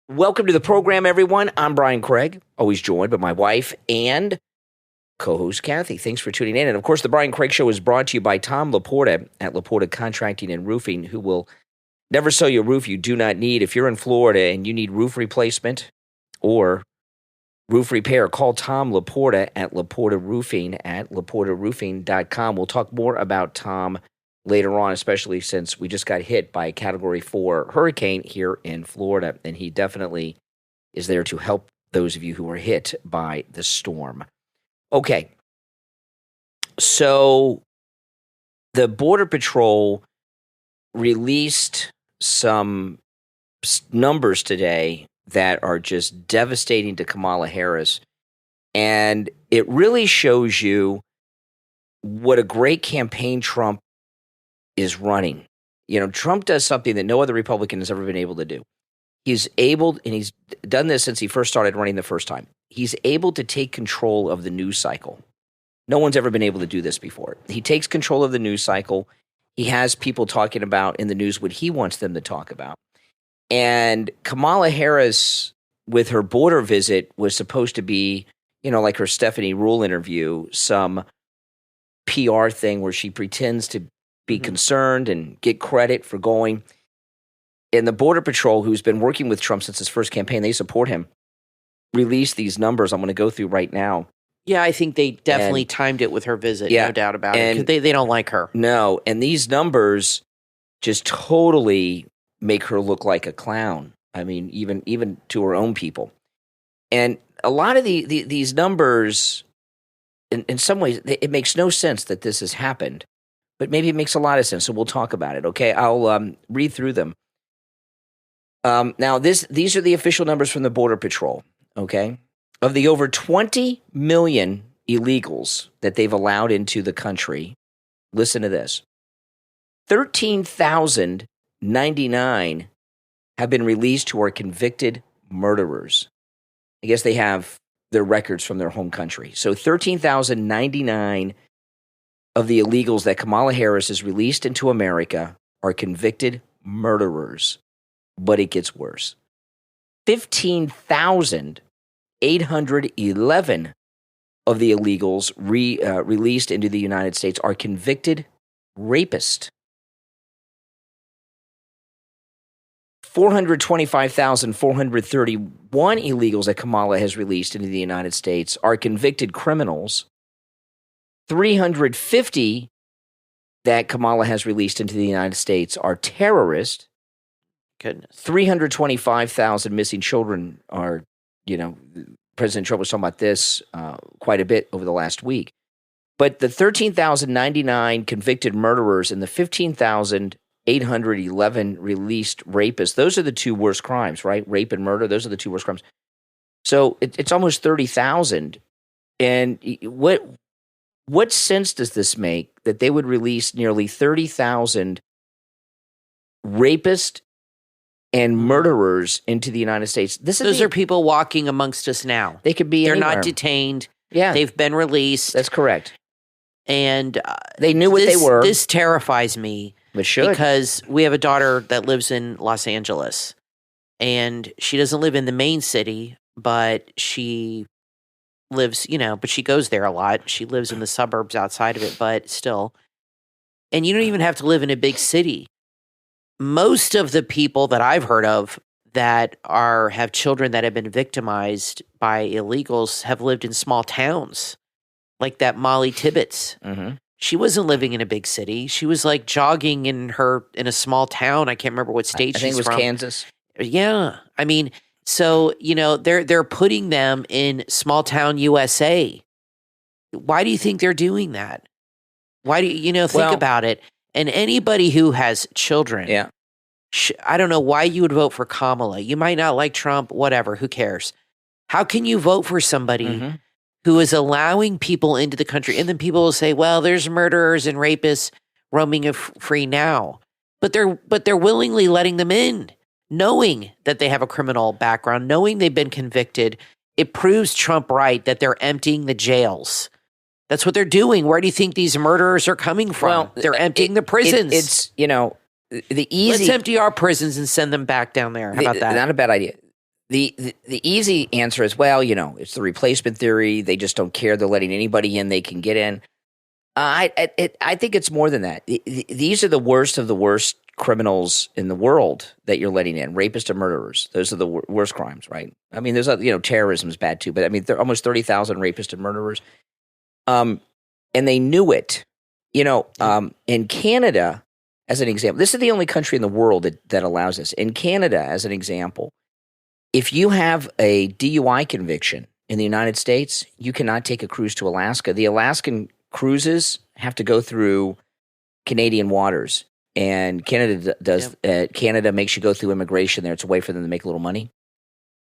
Welcome to the program, everyone. I'm Brian Craig, always joined by my wife and co-host Kathy. Thanks for tuning in. And, of course, the Brian Craig Show is brought to you by Tom Laporta at Laporta Contracting and Roofing, who will never sell you a roof you do not need. If you're in Florida and you need roof replacement or roof repair, call Tom Laporta at Laporta Roofing at laportaroofing.com. We'll talk more about Tom later on, especially since we just got hit by a Category 4 hurricane here in Florida, and he definitely is there to help those of you who were hit by the storm. Okay, so the Border Patrol released some numbers today that are just devastating to Kamala Harris, and it really shows you what a great campaign Trump is running. You know, Trump does something that no other Republican has ever been able to do. He's able, and he's done this since he first started running the first time, he's able to take control of the news cycle. No one's ever been able to do this before. He takes control of the news cycle. He has people talking about in the news what he wants them to talk about. And Kamala Harris, with her border visit, was supposed to be, you know, like her Stephanie Rule interview, some PR thing where she pretends to be concerned and get credit for going. And the Border Patrol, who's been working with Trump since his first campaign, they support him, released these numbers I'm going to go through right now. Yeah, I think they definitely timed it with her visit, no doubt about it, because they don't like her. No, and these numbers just totally make her look like a clown. I mean, even to her own people. And a lot of these numbers, in some ways, it makes no sense that this has happened. But maybe it makes a lot of sense, so we'll talk about it, okay? I'll read through them. Now, these are the official numbers from the Border Patrol, okay? Of the over 20 million illegals that they've allowed into the country, listen to this. 13,099 have been released who are convicted murderers. I guess they have their records from their home country. So 13,099 of the illegals that Kamala Harris has released into America are convicted murderers. But it gets worse. 15,811 of the illegals released into the United States are convicted rapists. 425,431 illegals that Kamala has released into the United States are convicted criminals. 350 that Kamala has released into the United States are terrorists. Goodness. 325,000 missing children are, you know, President Trump was talking about this quite a bit over the last week. But the 13,099 convicted murderers and the 15,811 released rapists, those are the two worst crimes, right? Rape and murder, those are the two worst crimes. So it's almost 30,000. And what sense does this make that they would release nearly 30,000 rapists and murderers into the United States? Those are people walking amongst us now. They could be anywhere. They're not detained. Yeah. They've been released. That's correct. And they knew what they were. This terrifies me. It should. Because we have a daughter that lives in Los Angeles. And she doesn't live in the main city, but she lives, but she goes there a lot. She lives in the suburbs outside of it, but still. And you don't even have to live in a big city. Most of the people that I've heard of that have children that have been victimized by illegals have lived in small towns, like that Molly Tibbetts. Mm-hmm. She wasn't living in a big city. She was like jogging in a small town. I can't remember what state she's from. I think it was Kansas. Yeah, I mean, so they're putting them in small town USA. Why do you think they're doing that? Why do you think about it? And anybody who has children, I don't know why you would vote for Kamala. You might not like Trump, whatever, who cares? How can you vote for somebody who is allowing people into the country? And then people will say, well, there's murderers and rapists roaming free now. But they're willingly letting them in, knowing that they have a criminal background, knowing they've been convicted. It proves Trump right that they're emptying the jails. That's what they're doing. Where do you think these murderers are coming from? Well, they're emptying the prisons. The easy. Let's empty our prisons and send them back down there. How about that? Not a bad idea. the easy answer is, well, it's the replacement theory. They just don't care. They're letting anybody in they can get in. I think it's more than that. These are the worst of the worst criminals in the world that you're letting in, rapists and murderers. Those are the worst crimes, right? I mean, there's terrorism is bad too, but I mean, there are almost 30,000 rapists and murderers. And they knew it. In Canada, as an example, this is the only country in the world that allows this. In Canada, as an example, if you have a DUI conviction in the United States, you cannot take a cruise to Alaska. The Alaskan cruises have to go through Canadian waters, and Canada does. Canada makes you go through immigration there. It's a way for them to make a little money.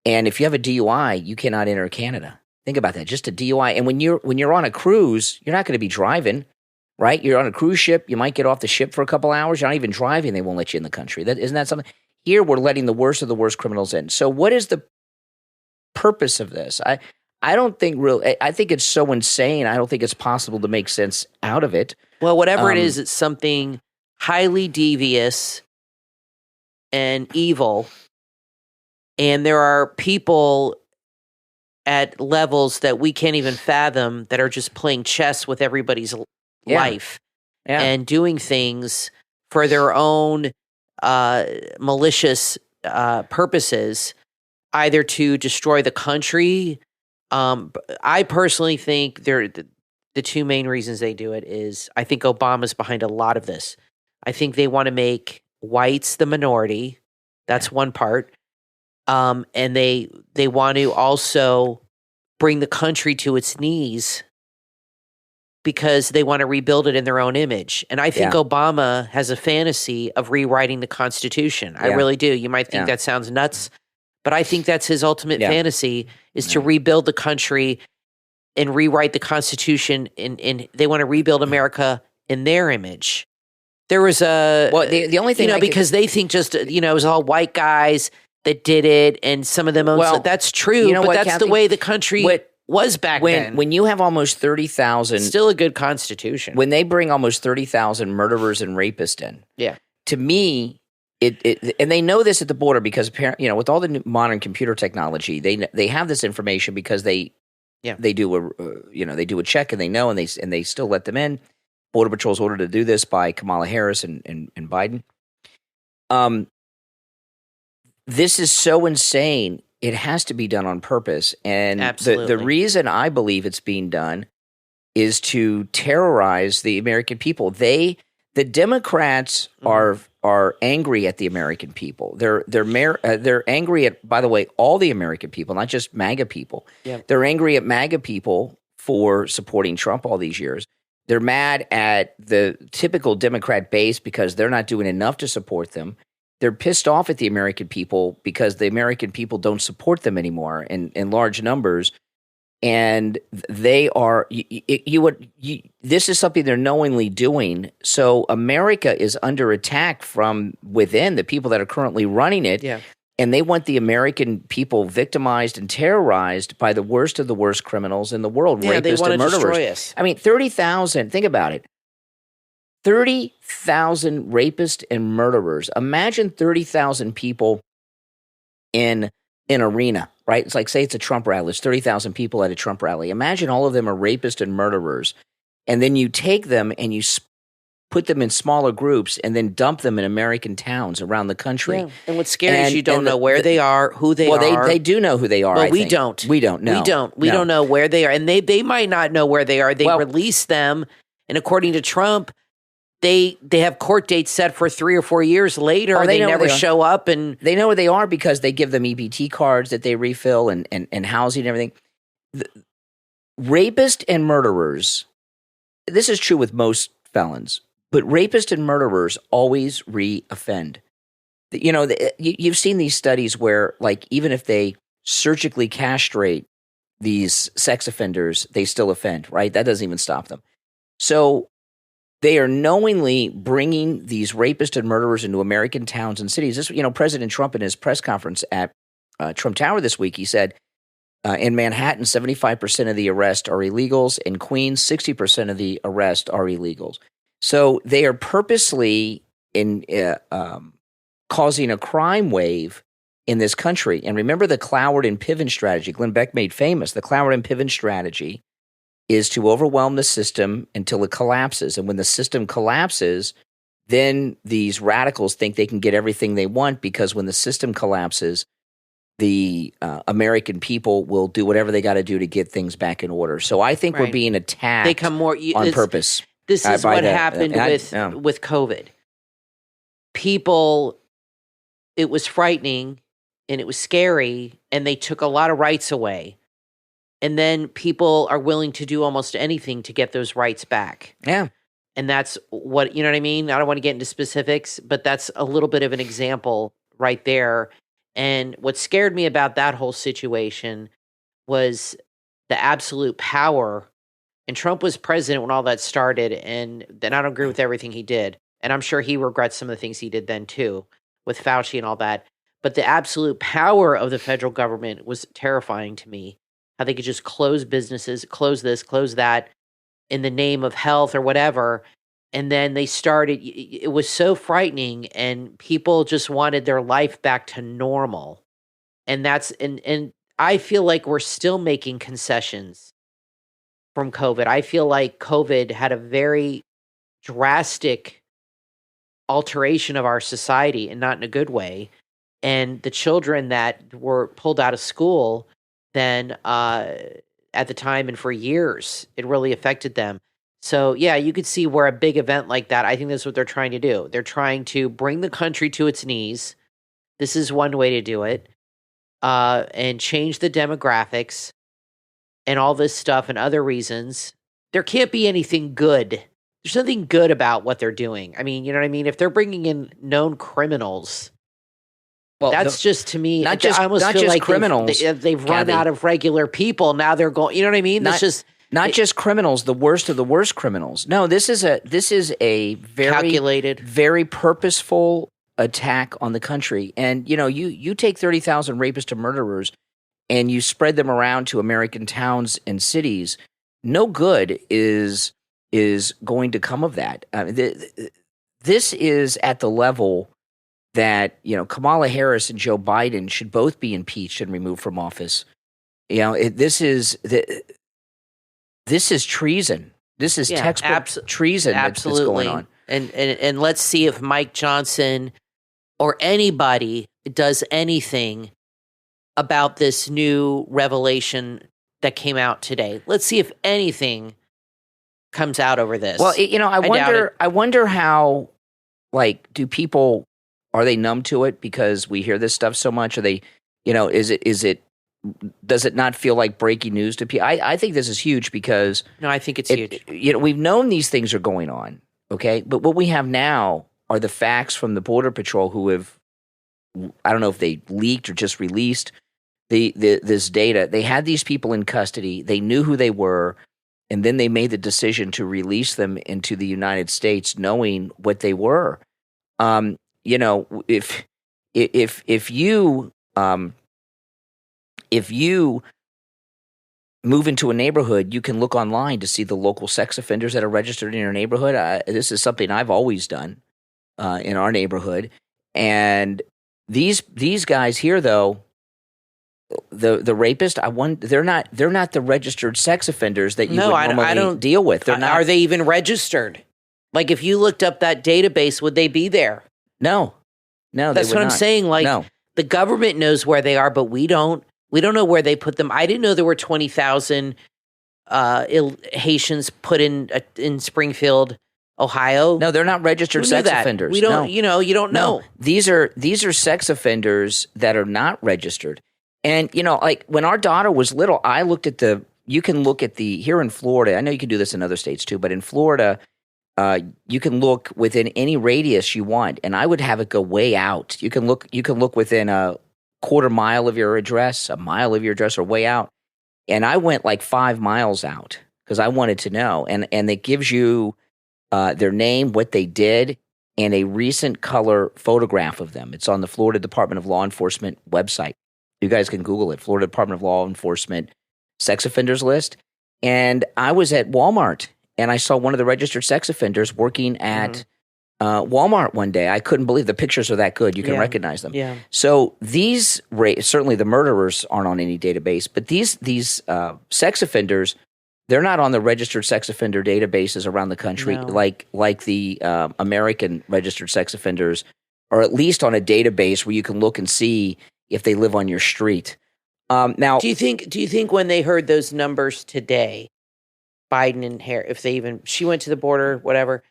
And if you have a DUI, you cannot enter Canada. Think about that, just a DUI. And when you're on a cruise, you're not going to be driving, right? You're on a cruise ship. You might get off the ship for a couple hours. You're not even driving. They won't let you in the country. Isn't that something? Here, we're letting the worst of the worst criminals in. So what is the purpose of this? I don't think I think it's so insane. I don't think it's possible to make sense out of it. Well, whatever it is, it's something highly devious and evil. And there are people at levels that we can't even fathom that are just playing chess with everybody's life and doing things for their own malicious purposes, either to destroy the country. I personally think the two main reasons they do it is I think Obama's behind a lot of this. I think they want to make whites the minority. That's one part. And they want to also bring the country to its knees because they want to rebuild it in their own image. And I think Obama has a fantasy of rewriting the Constitution. I really do. You might think that sounds nuts, but I think that's his ultimate fantasy is to rebuild the country and rewrite the Constitution. And they want to rebuild America in their image. There was the only thing because they think just it was all white guys that did it, and some of them own. That's true, but that's Kathy, the way the country was back then. When you have almost 30,000, still a good constitution. When they bring almost 30,000 murderers and rapists in, to me, it and they know this at the border because apparently, with all the new modern computer technology, they have this information because they do a check and they know and they still let them in. Border Patrol's ordered to do this by Kamala Harris and Biden. This is so insane. It has to be done on purpose. And the reason I believe it's being done is to terrorize the American people. The Democrats are angry at the American people. They're angry at, by the way, all the American people, not just MAGA people. Yeah. They're angry at MAGA people for supporting Trump all these years. They're mad at the typical Democrat base because they're not doing enough to support them. They're pissed off at the American people because the American people don't support them anymore in large numbers. And they are this is something they're knowingly doing. So America is under attack from within, the people that are currently running it. Yeah. And they want the American people victimized and terrorized by the worst of the worst criminals in the world, rapists they want and to murderers. Destroy us. I mean, 30,000, think about it. 30,000 rapists and murderers. Imagine 30,000 people in an arena, right? It's like, say it's a Trump rally. It's 30,000 people at a Trump rally. Imagine all of them are rapists and murderers. And then you take them and you put them in smaller groups and then dump them in American towns around the country. Yeah. And what's scary is you don't know where they are, who they are. Well, they do know who they are. Well, we don't. We don't know. We don't know where they are. And they might not know where they are. They release them. And according to Trump, they have court dates set for 3 or 4 years later. They never show up. And they know where they are because they give them EBT cards that they refill and housing and everything. Rapists and murderers, this is true with most felons, but rapists and murderers always re-offend. You've seen these studies where, like, even if they surgically castrate these sex offenders, they still offend, right? That doesn't even stop them. So they are knowingly bringing these rapists and murderers into American towns and cities. This, President Trump in his press conference at Trump Tower this week, he said, in Manhattan, 75% of the arrests are illegals. In Queens, 60% of the arrests are illegals. So they are purposely causing a crime wave in this country. And remember the Cloward and Piven strategy. Glenn Beck made famous. The Cloward and Piven strategy is to overwhelm the system until it collapses. And when the system collapses, then these radicals think they can get everything they want, because when the system collapses, the American people will do whatever they got to do to get things back in order. So I think we're being attacked on purpose. This is what happened with COVID. People, it was frightening and it was scary, and they took a lot of rights away. And then people are willing to do almost anything to get those rights back. Yeah. And that's what, you know what I mean? I don't want to get into specifics, but that's a little bit of an example right there. And what scared me about that whole situation was the absolute power. And Trump was president when all that started, and then I don't agree with everything he did. And I'm sure he regrets some of the things he did then too, with Fauci and all that. But the absolute power of the federal government was terrifying to me. How they could just close businesses, close this, close that, in the name of health or whatever. And then they started, it was so frightening, and people just wanted their life back to normal. And and I feel like we're still making concessions from COVID. I feel like COVID had a very drastic alteration of our society, and not in a good way. And the children that were pulled out of school then at the time and for years, it really affected them. So, yeah, you could see where a big event like that, I think that's what they're trying to do. They're trying to bring the country to its knees. This is one way to do it. And change the demographics and all this stuff and other reasons. There can't be anything good. There's nothing good about what they're doing. I mean, you know what I mean? If they're bringing in known criminals, well, that's just, to me, I almost feel like criminals. They've run out of regular people. Now they're going, you know what I mean? That's just... Not just criminals, the worst of the worst criminals. No, this is a very calculated, very purposeful attack on the country. And you know, you take 30,000 rapists and murderers, and you spread them around to American towns and cities. No good is going to come of that. This is at the level that, you know, Kamala Harris and Joe Biden should both be impeached and removed from office. You know, this is treason. This is textbook treason that's going on. And let's see if Mike Johnson or anybody does anything about this new revelation that came out today. Let's see if anything comes out over this. Well, you know, I wonder how, like, are they numb to it because we hear this stuff so much? Are they, you know, does it not feel like breaking news to people? I think this is huge because... No, I think it's huge. You know, we've known these things are going on, okay? But what we have now are the facts from the Border Patrol who have... I don't know if they leaked or just released this data. They had these people in custody. They knew who they were, and then they made the decision to release them into the United States knowing what they were. You know, if you move into a neighborhood, you can look online to see the local sex offenders that are registered in your neighborhood. This is something I've always done in our neighborhood. And these guys here, though, the rapist, they're not the registered sex offenders that you would normally deal with. They're not. Are they even registered? Like, if you looked up that database, would they be there? No, that's what I'm saying. Like, the government knows where they are, but we don't. We don't know where they put them. I didn't know there were 20,000 Haitians put in Springfield, Ohio. No, they're not registered sex offenders. We don't. You know, you don't know. These are sex offenders that are not registered. And you know, like when our daughter was little, I looked at you can look at here in Florida. I know you can do this in other states too, but in Florida, you can look within any radius you want, and I would have it go way out. You can look within a quarter mile of your address, a mile of your address, or way out. And I went like 5 miles out because I wanted to know. And it gives you their name, what they did, and a recent color photograph of them. It's on the Florida Department of Law Enforcement website. You guys can Google it, Florida Department of Law Enforcement sex offenders list. And I was at Walmart, and I saw one of the registered sex offenders working at Walmart one day. I couldn't believe the pictures are that good. You can recognize them. Yeah. So these certainly the murderers aren't on any database, but these sex offenders, they're not on the registered sex offender databases around the country like the American registered sex offenders, or at least on a database where you can look and see if they live on your street. Now, do you think when they heard those numbers today, Biden and Harris, she went to the border, whatever,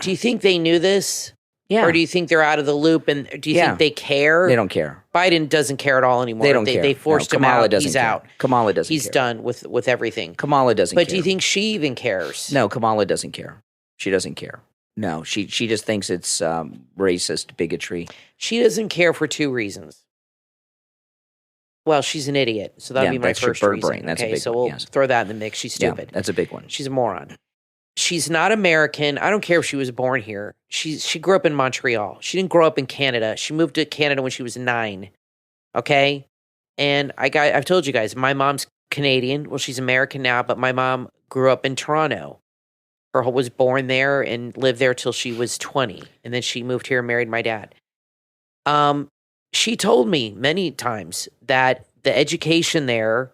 do you think they knew this? Yeah. Or do you think they're out of the loop? And do you think they care? They don't care. Biden doesn't care at all anymore. They don't care. They forced him out. He's care. out. Kamala doesn't He's care. done with everything. Kamala doesn't care. But do you think she even cares? No, Kamala doesn't care. She doesn't care. No, she just thinks it's racist bigotry. She doesn't care for two reasons. Well, she's an idiot, so that'd be my first reason. Brain. That's a big so one, we'll throw that in the mix. She's stupid. Yeah, that's a big one. She's a moron. She's not American. I don't care if she was born here. She grew up in Montreal. She didn't grow up in Canada. She moved to Canada when she was 9. Okay? And I've told you guys, my mom's Canadian. Well, she's American now, but my mom grew up in Toronto. Was born there and lived there till she was 20. And then she moved here and married my dad. She told me many times that the education there,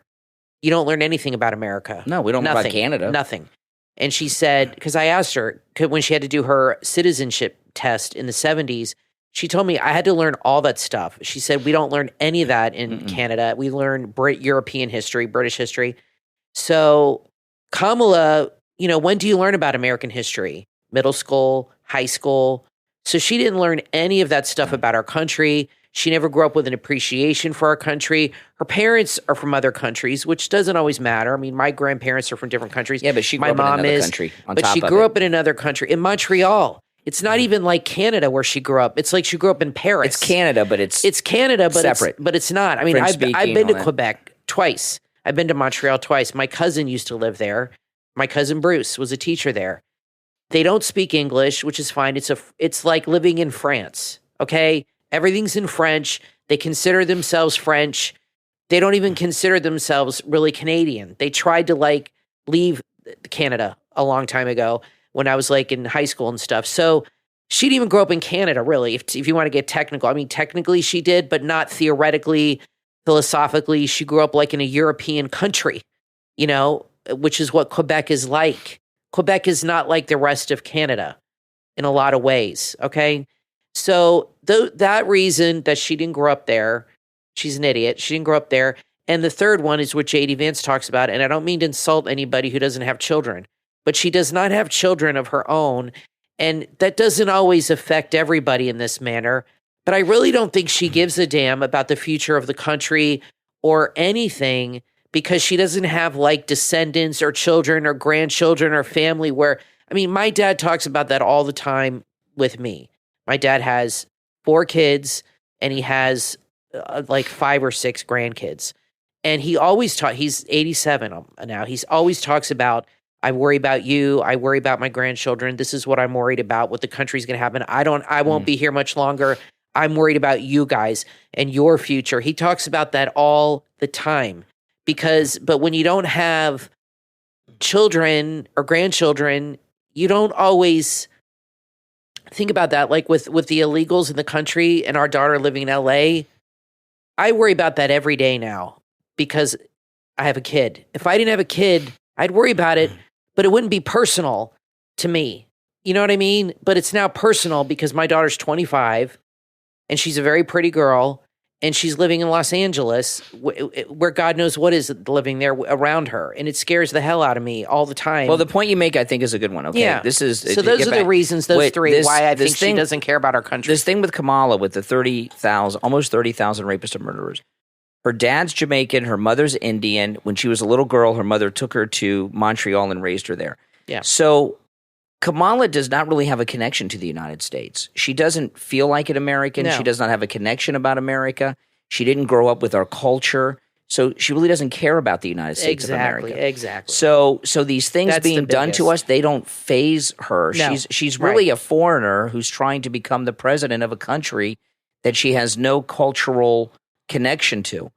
you don't learn anything about America. No, we don't know about Canada. Nothing. And she said, because I asked her, when she had to do her citizenship test in the 70s, she told me I had to learn all that stuff. She said, we don't learn any of that in Canada. We learn European history, British history. So Kamala, when do you learn about American history? Middle school, high school. So she didn't learn any of that stuff about our country. She never grew up with an appreciation for our country. Her parents are from other countries, which doesn't always matter. I mean, my grandparents are from different countries. Yeah, but she grew up in another country. But she grew up in another country, in Montreal. It's not even like Canada where she grew up. It's like she grew up in Paris. It's Canada, but it's separate. But it's not. I mean, I've been to Quebec twice. I've been to Montreal twice. My cousin used to live there. My cousin Bruce was a teacher there. They don't speak English, which is fine. It's like living in France. Okay. Everything's in French. They consider themselves French. They don't even consider themselves really Canadian. They tried to leave Canada a long time ago when I was in high school and stuff. So she didn't even grow up in Canada, really, if you want to get technical. I mean, technically she did, but not theoretically, philosophically. She grew up in a European country, which is what Quebec is like. Quebec is not like the rest of Canada in a lot of ways, okay? So that reason that she didn't grow up there, she's an idiot. She didn't grow up there. And the third one is what J.D. Vance talks about, and I don't mean to insult anybody who doesn't have children, but she does not have children of her own, and that doesn't always affect everybody in this manner. But I really don't think she gives a damn about the future of the country or anything, because she doesn't have descendants or children or grandchildren or family where, I mean, my dad talks about that all the time with me. My dad has 4 kids and he has 5 or 6 grandkids. And he always he's 87 now. He's always talks about, I worry about you. I worry about my grandchildren. This is what I'm worried about, what the country's going to happen. I won't be here much longer. I'm worried about you guys and your future. He talks about that all the time but when you don't have children or grandchildren, you don't always think about that. Like with the illegals in the country and our daughter living in LA, I worry about that every day now because I have a kid. If I didn't have a kid, I'd worry about it, but it wouldn't be personal to me. You know what I mean? But it's now personal because my daughter's 25 and she's a very pretty girl and she's living in Los Angeles where God knows what is living there around her. And it scares the hell out of me all the time. Well, the point you make, I think, is a good one. Okay. Yeah. This is so those are the reasons, three, why I think she doesn't care about our country. This thing with Kamala, with the almost 30,000 rapists and murderers. Her dad's Jamaican. Her mother's Indian. When she was a little girl, her mother took her to Montreal and raised her there. Yeah. So Kamala does not really have a connection to the United States. She doesn't feel like an American. No. She does not have a connection about America. She didn't grow up with our culture. So she really doesn't care about the United States of America. Exactly. So these things being done to us, they don't faze her. No. She's really a foreigner who's trying to become the president of a country that she has no cultural connection to.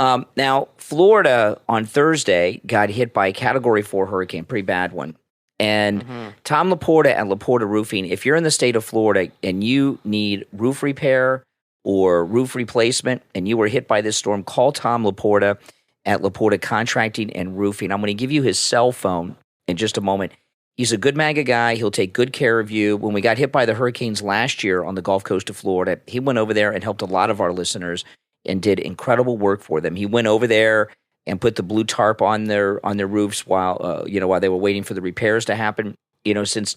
Now, Florida on Thursday got hit by a Category 4 hurricane, pretty bad one. And Tom Laporta at Laporta Roofing, if you're in the state of Florida and you need roof repair or roof replacement and you were hit by this storm, call Tom Laporta at Laporta Contracting and Roofing. I'm going to give you his cell phone in just a moment. He's a good MAGA guy. He'll take good care of you. When we got hit by the hurricanes last year on the Gulf Coast of Florida, he went over there and helped a lot of our listeners and did incredible work for them. He went over there and put the blue tarp on their roofs while they were waiting for the repairs to happen. You know, since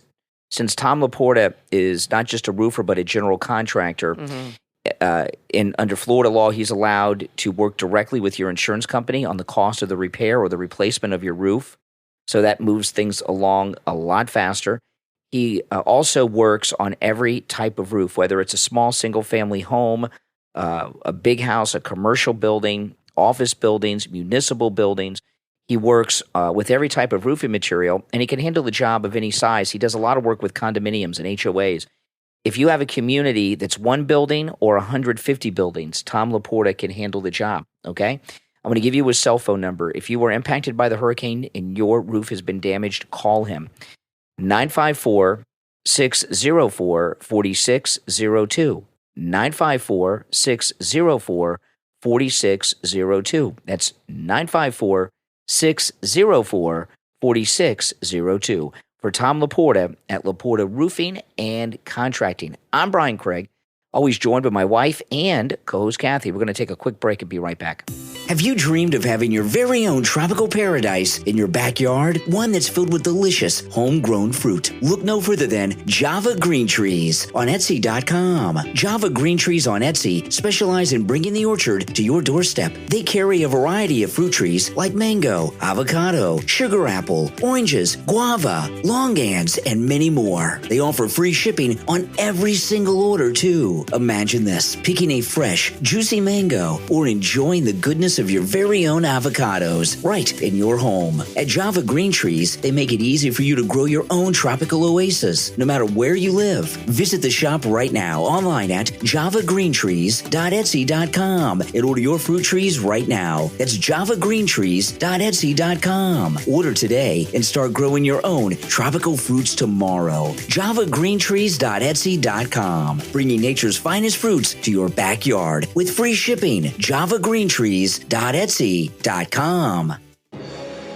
Tom Laporta is not just a roofer but a general contractor, under Florida law, he's allowed to work directly with your insurance company on the cost of the repair or the replacement of your roof. So that moves things along a lot faster. He also works on every type of roof, whether it's a small single-family home, a big house, a commercial building, office buildings, municipal buildings. He works with every type of roofing material, and he can handle the job of any size. He does a lot of work with condominiums and HOAs. If you have a community that's one building or 150 buildings, Tom Laporta can handle the job, okay? I'm going to give you his cell phone number. If you were impacted by the hurricane and your roof has been damaged, call him. 954-604-4602. 954-604-4602. That's 954-604-4602. For Tom Laporta at Laporta Roofing and Contracting. I'm Brian Craig, always joined by my wife and co-host Kathy. We're going to take a quick break and be right back. Have you dreamed of having your very own tropical paradise in your backyard? One that's filled with delicious homegrown fruit. Look no further than Java Green Trees on Etsy.com. Java Green Trees on Etsy specialize in bringing the orchard to your doorstep. They carry a variety of fruit trees like mango, avocado, sugar apple, oranges, guava, longans, and many more. They offer free shipping on every single order, too. Imagine this, picking a fresh, juicy mango or enjoying the goodness of your very own avocados right in your home. At Java Green Trees, they make it easy for you to grow your own tropical oasis, no matter where you live. Visit the shop right now online at javaGreenTrees.etsy.com and order your fruit trees right now. That's javaGreenTrees.etsy.com. Order today and start growing your own tropical fruits tomorrow. javaGreenTrees.etsy.com, bringing nature's finest fruits to your backyard with free shipping. javaGreenTrees.etsy.com.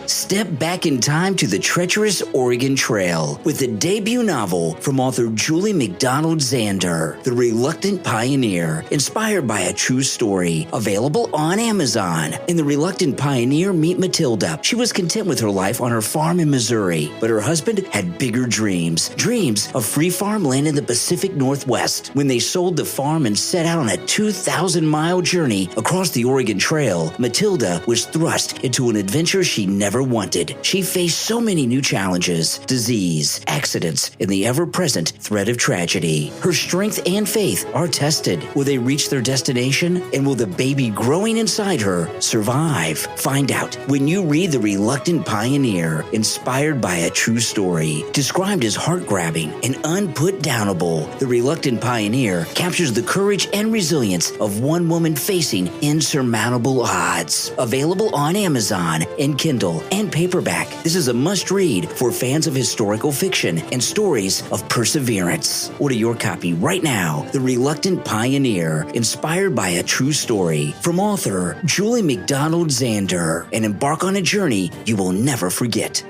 Step back in time to the treacherous Oregon Trail with the debut novel from author Julie McDonald Zander, The Reluctant Pioneer, inspired by a true story. Available on Amazon. In The Reluctant Pioneer, meet Matilda. She was content with her life on her farm in Missouri, but her husband had bigger dreams. Dreams of free farmland in the Pacific Northwest. When they sold the farm and set out on a 2,000-mile journey across the Oregon Trail, Matilda was thrust into an adventure she never wanted. She faced so many new challenges, disease, accidents, and the ever-present threat of tragedy. Her strength and faith are tested. Will they reach their destination? And will the baby growing inside her survive? Find out when you read The Reluctant Pioneer, inspired by a true story. Described as heart-grabbing and unput-downable, The Reluctant Pioneer captures the courage and resilience of one woman facing insurmountable odds. Available on Amazon and Kindle and paperback. This is a must-read for fans of historical fiction and stories of perseverance. Order your copy right now. The Reluctant Pioneer, inspired by a true story from author Julie McDonald Zander, and embark on a journey you will never forget.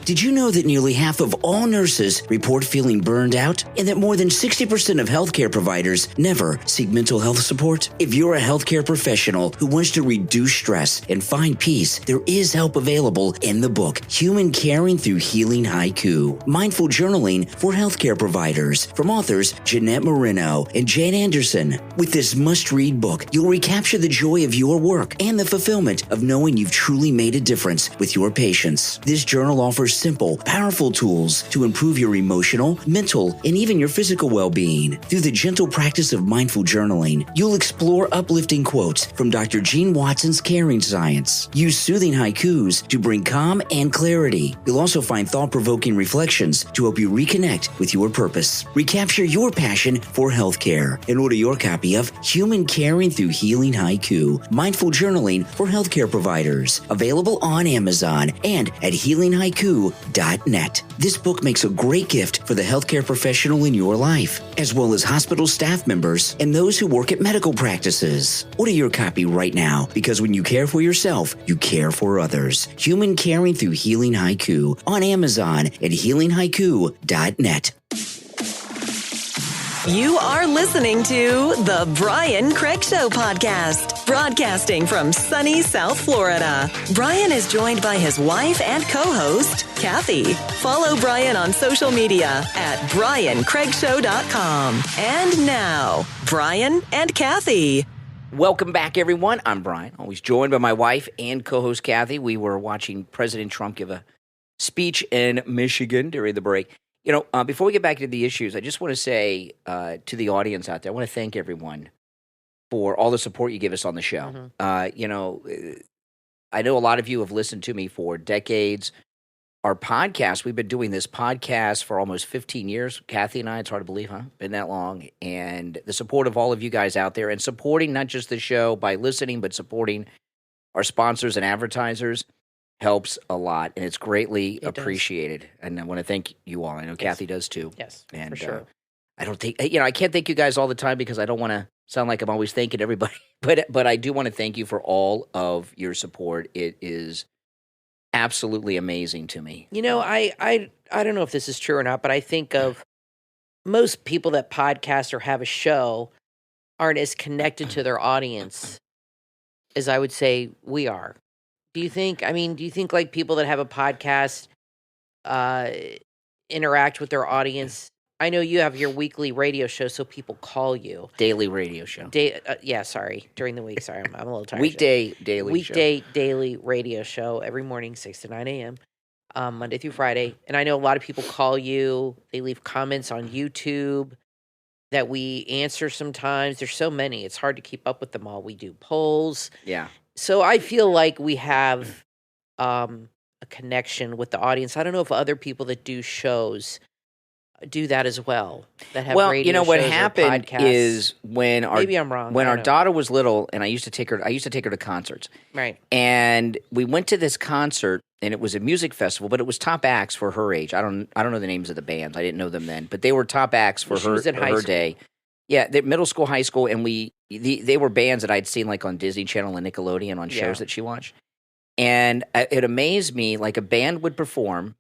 Did you know that nearly half of all nurses report feeling burned out, and that more than 60% of healthcare providers never seek mental health support? If you're a healthcare professional who wants to reduce stress and find peace, there is help available in the book, Human Caring Through Healing Haiku, Mindful Journaling for Healthcare Providers, from authors Jeanette Marino and Jane Anderson. With this must-read book, you'll recapture the joy of your work and the fulfillment of knowing you've truly made a difference with your patients. This journal offers simple, powerful tools to improve your emotional, mental, and even your physical well-being. Through the gentle practice of mindful journaling, you'll explore uplifting quotes from Dr. Gene Watson's Caring Science. Use soothing haikus to bring calm and clarity. You'll also find thought-provoking reflections to help you reconnect with your purpose. Recapture your passion for healthcare and order your copy of Human Caring Through Healing Haiku, Mindful Journaling for Healthcare Providers, available on Amazon and at healinghaiku.net. This book makes a great gift for the healthcare professional in your life, as well as hospital staff members and those who work at medical practices. Order your copy right now, because when you care for yourself, you care for others. Human Caring Through Healing Haiku on Amazon at healinghaiku.net. You are listening to the Brian Craig Show podcast, broadcasting from sunny South Florida. Brian is joined by his wife and co-host, Kathy. Follow Brian on social media at briancraigshow.com. And now, Brian and Kathy. Welcome back, everyone. I'm Brian, always joined by my wife and co-host Kathy. We were watching President Trump give a speech in Michigan during the break. You know, before we get back into the issues, I just want to say to the audience out there, I want to thank everyone for all the support you give us on the show. You know, I know a lot of you have listened to me for decades. Our podcast, we've been doing this podcast for almost 15 years. Kathy and I, it's hard to believe, huh? Been that long. And the support of all of you guys out there and supporting not just the show by listening, but supporting our sponsors and advertisers helps a lot, and it's greatly appreciated. And I want to thank you all. I know Kathy does too. Yes, and, for sure. I don't think, you know, I can't thank you guys all the time because I don't want to sound like I'm always thanking everybody, but I do want to thank you for all of your support. It is absolutely amazing to me. You know, I don't know if this is true or not, but I think of most people that podcast or have a show aren't as connected to their audience as I would say we are. Do you think like people that have a podcast interact with their audience? I know you have your weekly radio show, so people call you. Daily radio show. During the week. Sorry, I'm a little tired. Weekday daily radio show every morning, 6 to 9 a.m., Monday through Friday. And I know a lot of people call you. They leave comments on YouTube that we answer sometimes. There's so many. It's hard to keep up with them all. We do polls. Yeah. So I feel like we have a connection with the audience. I don't know if other people that do shows do that as well. That have radio you know what shows happened or podcasts. Is when our maybe I'm wrong. When our daughter was little, and I used to take her to concerts. Right. And we went to this concert, and it was a music festival, but it was top acts for her age. I don't know the names of the bands. I didn't know them then, but they were top acts for her day. Yeah, middle school, high school, and they were bands that I'd seen like on Disney Channel and Nickelodeon on shows that she watched. And it amazed me, like a band would perform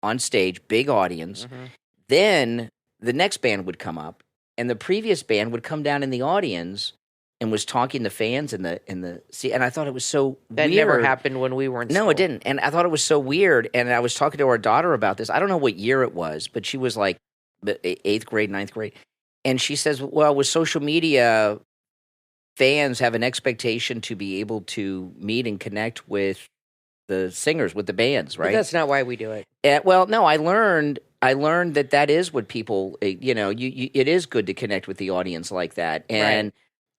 on stage, big audience. Mm-hmm. Then the next band would come up, and the previous band would come down in the audience and was talking to fans in the and I thought it was so that weird. Never happened when we were in school. No, it didn't. And I thought it was so weird. And I was talking to our daughter about this. I don't know what year it was, but she was like 8th grade, 9th grade. And she says, well, with social media, fans have an expectation to be able to meet and connect with the singers, with the bands, right? But that's not why we do it. Well, no, I learned that is what people, you know, it is good to connect with the audience like that.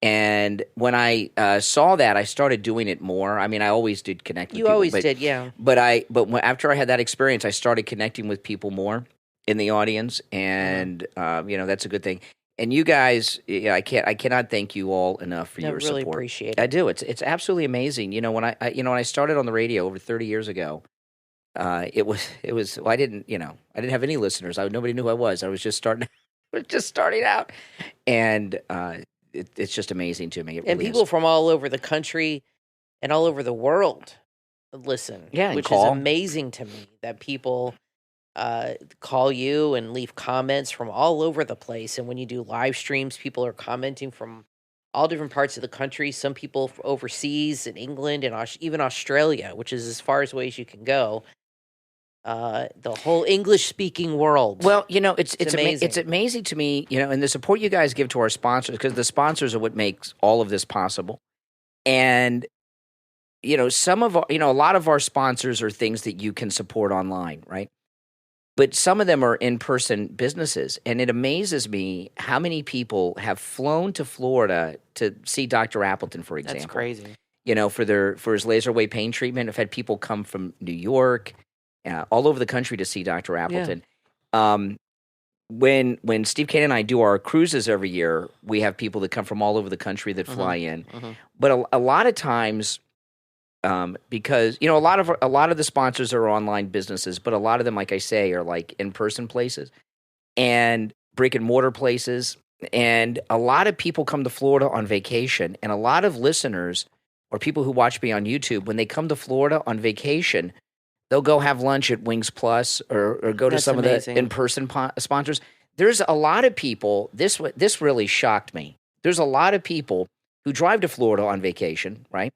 And when I saw that, I started doing it more. I mean, I always did connect with people. You always did, yeah. But after I had that experience, I started connecting with people more in the audience, and you know, that's a good thing. And you guys, I cannot thank you all enough for your support. I really appreciate it. I do. It's absolutely amazing. You know, when I started on the radio over 30 years ago, it was well, I didn't have any listeners. Nobody knew who I was. I was just starting out, and it's just amazing to me. And people from all over the country and all over the world listen. Yeah, which is amazing to me that people call you and leave comments from all over the place. And when you do live streams, people are commenting from all different parts of the country. Some people overseas in England and even Australia, which is as far away as you can go. The whole English-speaking world. Well, you know, it's amazing. It's amazing to me, you know, and the support you guys give to our sponsors, because the sponsors are what makes all of this possible. And some of a lot of our sponsors are things that you can support online, right? But some of them are in-person businesses, and it amazes me how many people have flown to Florida to see Dr. Appleton, for example. That's crazy. For his laser wave pain treatment. I've had people come from New York, all over the country to see Dr. Appleton. Yeah. When Steve Kane and I do our cruises every year, we have people that come from all over the country that fly in. But a lot of times, because a lot of the sponsors are online businesses, but a lot of them, like I say, are like in-person places and brick and mortar places. And a lot of people come to Florida on vacation, and a lot of listeners or people who watch me on YouTube, when they come to Florida on vacation, they'll go have lunch at Wings Plus or go to some of the in-person sponsors. There's a lot of people, this really shocked me. There's a lot of people who drive to Florida on vacation, right?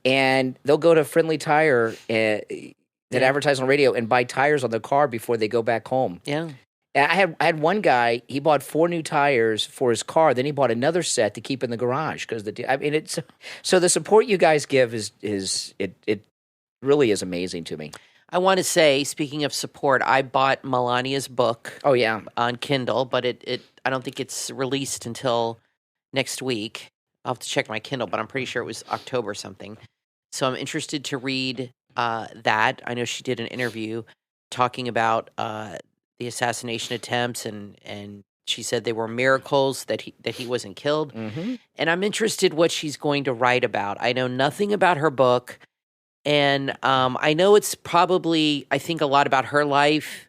And they'll go to Friendly Tire that advertise on radio and buy tires on their car before they go back home. Yeah. I had one guy, he bought 4 new tires for his car, then he bought another set to keep in the garage because it's so the support you guys give is really is amazing to me. I want to say, speaking of support, I bought Melania's book. Oh yeah, on Kindle, but I don't think it's released until next week. I'll have to check my Kindle, but I'm pretty sure it was October something. So I'm interested to read that. I know she did an interview talking about the assassination attempts, and she said they were miracles that he wasn't killed. And I'm interested what she's going to write about. I know nothing about her book, and I know it's probably, I think, a lot about her life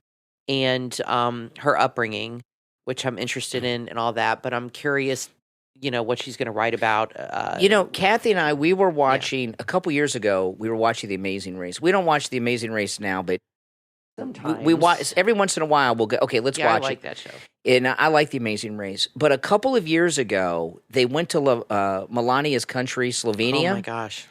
and her upbringing, which I'm interested in and all that, but I'm curious, what she's going to write about. Kathy and I, we were watching, a couple years ago, we were watching The Amazing Race. We don't watch The Amazing Race now, but sometimes we watch every once in a while. We'll go, okay, let's watch it. I like that show. And I like The Amazing Race. But a couple of years ago, they went to Melania's country, Slovenia. Oh my gosh!